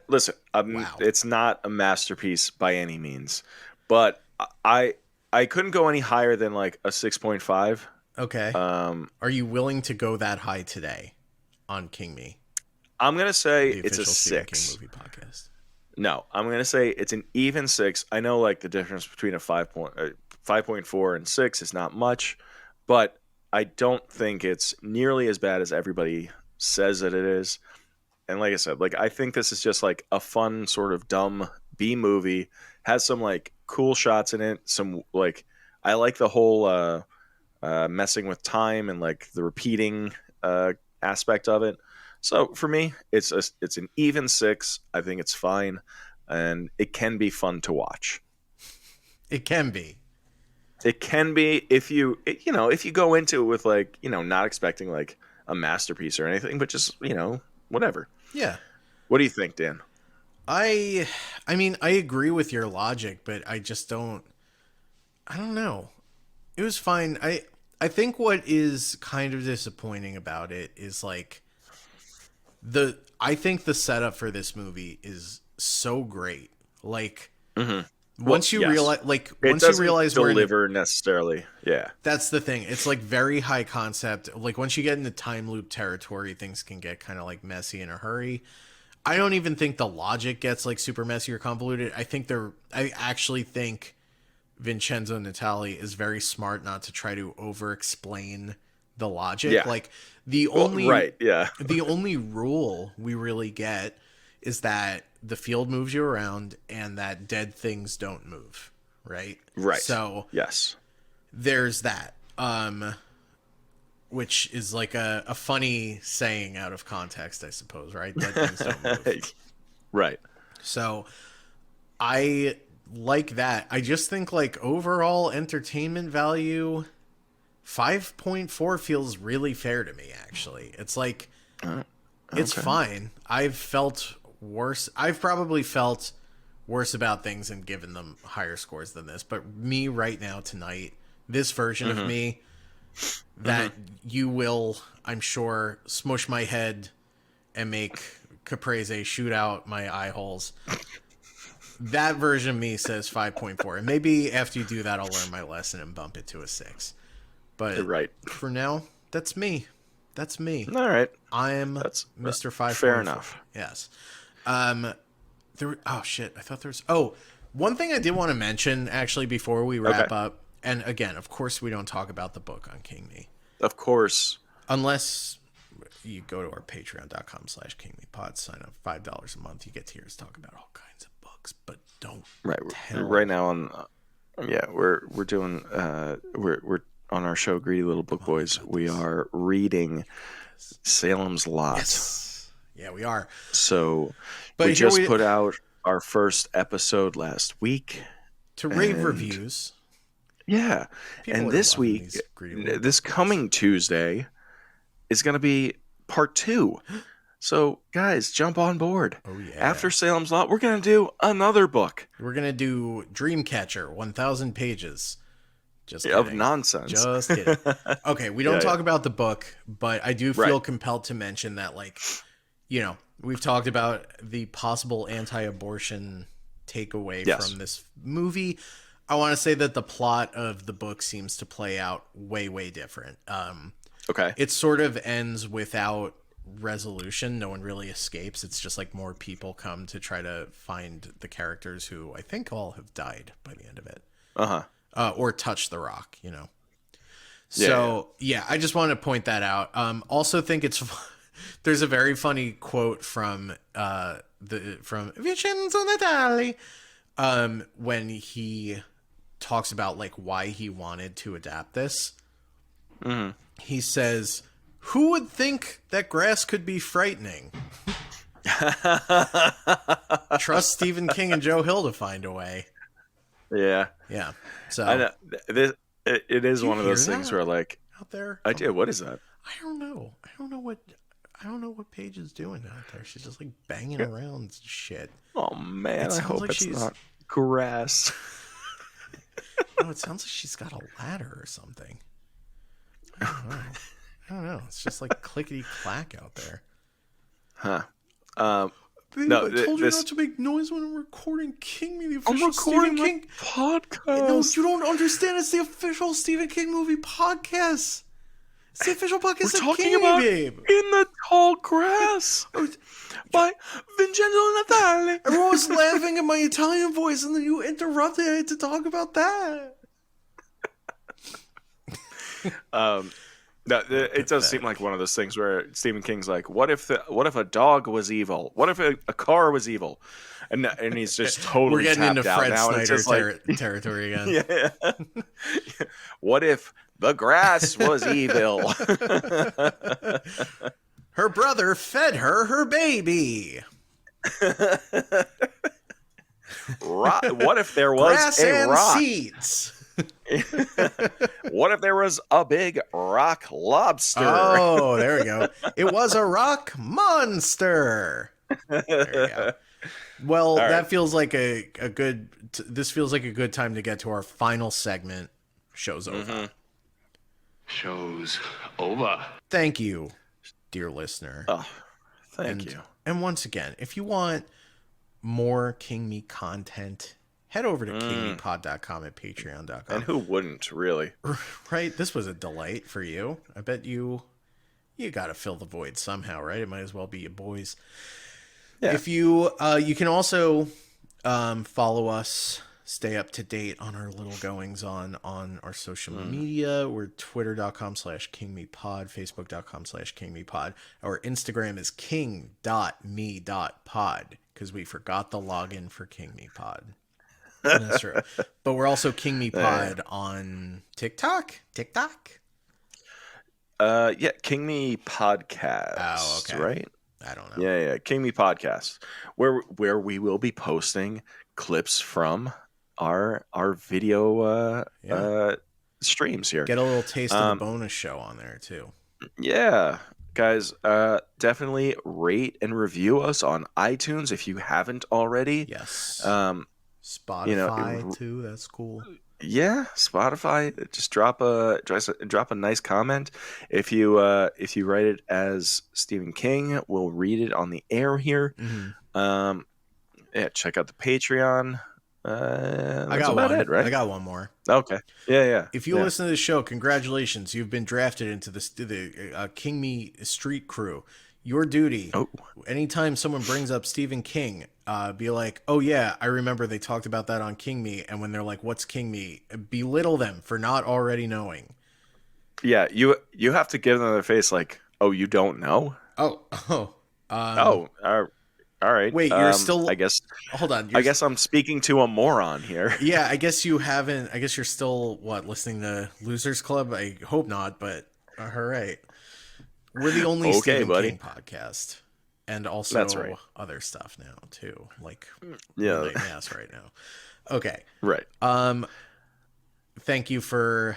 Listen, Wow. It's not a masterpiece by any means, but I couldn't go any higher than like a 6.5. Okay. Are you willing to go that high today on King Me, I'm gonna say the it's a official Stephen 6. King movie podcast? No, I'm gonna say it's an even 6. I know like the difference between a 5.4 and 6 is not much, but I don't think it's nearly as bad as everybody says that it is. And like I said, like I think this is just like a fun sort of dumb B movie. Has some like cool shots in it. Some like I like the whole messing with time and like the repeating aspect of it. So for me, it's an even 6. I think it's fine, and it can be fun to watch. It can be. It can be if you go into it with like not expecting like a masterpiece or anything, but just whatever. Yeah. What do you think, Dan? I mean, I agree with your logic, but I just don't. I don't know. It was fine. I think what is kind of disappointing about it is like I think the setup for this movie is so great. Like once you realize, like once you realize where deliver necessarily, yeah, that's the thing. It's like very high concept. Like once you get into time loop territory, things can get kind of like messy in a hurry. I don't even think the logic gets like super messy or convoluted. I actually think Vincenzo Natali is very smart not to try to over explain the logic. Yeah. Like the only the only rule we really get is that the field moves you around and that dead things don't move, right? Right. So yes, there's that. Which is like a funny saying out of context, I suppose, right? Dead things don't move. Right. So I like that. I just think like overall entertainment value, 5.4 feels really fair to me, actually. It's like, it's fine. I've felt worse. I've probably felt worse about things and given them higher scores than this. But me right now, tonight, this version of me, that you will, I'm sure, smush my head and make Caprese shoot out my eye holes. That version of me says 5.4. And maybe after you do that, I'll learn my lesson and bump it to a 6. But right. For now, that's me. That's me. All right. I'm That's Mr. 5.4. Fair enough. Yes. Oh, shit. I thought there was... Oh, one thing I did want to mention, actually, before we wrap up. And again, of course, we don't talk about the book on King Me. Of course. Unless you go to our patreon.com/KingMePod, sign up $5 a month. You get to hear us talk about all kinds of books, but don't Right now on we're doing we're on our show Greedy Little Book Boys. We are reading Salem's Lot. Yes. Yeah, we are. So But we just put out our first episode last week to rave reviews. Yeah. People and are this loving week, these Greedy Little this Book coming Tuesday is going to be part 2. So, guys, jump on board. Oh, yeah. After Salem's Lot, we're going to do another book. We're going to do Dreamcatcher, 1,000 pages. Just of kidding. nonsense. Just kidding. Okay, we don't Yeah, talk about the book, but I do feel Right. compelled to mention that, like, you know, we've talked about the possible anti-abortion takeaway Yes. from this movie. I want to say that the plot of the book seems to play out way, way different. Okay. It sort of ends without resolution. No one really escapes. It's just like more people come to try to find the characters who I think all have died by the end of it. Uh-huh. Or touch the rock, you know. Yeah, So yeah, I just want to point that out. Also think it's there's a very funny quote from Vincenzo Natali when he talks about like why he wanted to adapt this. Mhm. He says, "Who would think that grass could be frightening?" Trust Stephen King and Joe Hill to find a way. Yeah. Yeah. So I know it is Do you one of those hear things that? where like out there, I do. What is that? I don't know. I don't know what Paige is doing out there. She's just like banging around shit. Oh man, It I sounds hope like it's she's- not grass. No, it sounds like she's got a ladder or something. I don't know. It's just like clickety clack out there. Huh. Babe, No, I told you this- not to make noise when I'm recording King Me, the I'm official recording Stephen my King. podcast. No, you don't understand. It's the official Stephen King movie podcast. It's the official podcast We're of talking King Me, about babe. In the Tall Grass by Vincenzo Natali. Everyone was laughing at my Italian voice, and then you interrupted. I had to talk about that. No, it does seem like one of those things where Stephen King's like, what if a dog was evil? What if a car was evil? And he's just totally We're getting tapped into out Fred now. And it's Snyder just like, territory again. yeah. What if the grass was evil? Her brother fed her baby. What if there was Grass a and rock? seeds. What if there was a big rock lobster? Oh, there we go. It was a rock monster. There we go. Well, right. that feels like a good. This feels like a good time to get to our final segment. Show's over. Show's over. Thank you, dear listener. Oh, thank you. And once again, if you want more King Me content, head over to kingmepod.com at patreon.com. And who wouldn't, really? Right? This was a delight for you. I bet you got to fill the void somehow, right? It might as well be your boys. Yeah. If you can also follow us, stay up to date on our little goings on our social media. We're twitter.com/kingmepod, facebook.com/kingmepod. Our Instagram is king.me.pod because we forgot the login for KingMePod. That's true. But we're also King Me Pod on TikTok. Yeah, King Me Podcast. Oh, okay. Right? I don't know. Yeah, King Me Podcast, where we will be posting clips from our video streams here. Get a little taste of the bonus show on there too. Yeah, guys, definitely rate and review us on iTunes if you haven't already. Yes. Spotify too. That's cool. Yeah, Spotify. Just drop a nice comment. If you write it as Stephen King, we'll read it on the air here. Mm-hmm. Yeah, check out the Patreon. I got about one. it, right? I got one more. Okay. Yeah. If you listen to the show, congratulations. You've been drafted into the King Me Street Crew. Your duty, anytime someone brings up Stephen King, be like, oh yeah, I remember they talked about that on King Me. And when they're like, what's King Me? Belittle them for not already knowing. Yeah, you have to give them their face like, oh, you don't know? All right. Wait, you're still... I guess... Hold on. I guess I'm speaking to a moron here. Yeah, I guess you haven't... I guess you're still, listening to Losers Club? I hope not, but all right. We're the only Stephen King podcast. And also That's right. other stuff now, too. Like Yeah. Midnight Mass right now. Okay. Right. Thank you for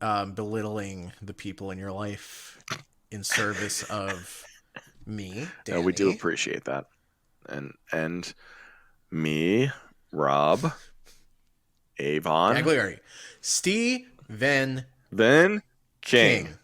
belittling the people in your life in service of me, Danny. We do appreciate that. And me, Rob, Avon. Cagliari. Steve then Then King. King.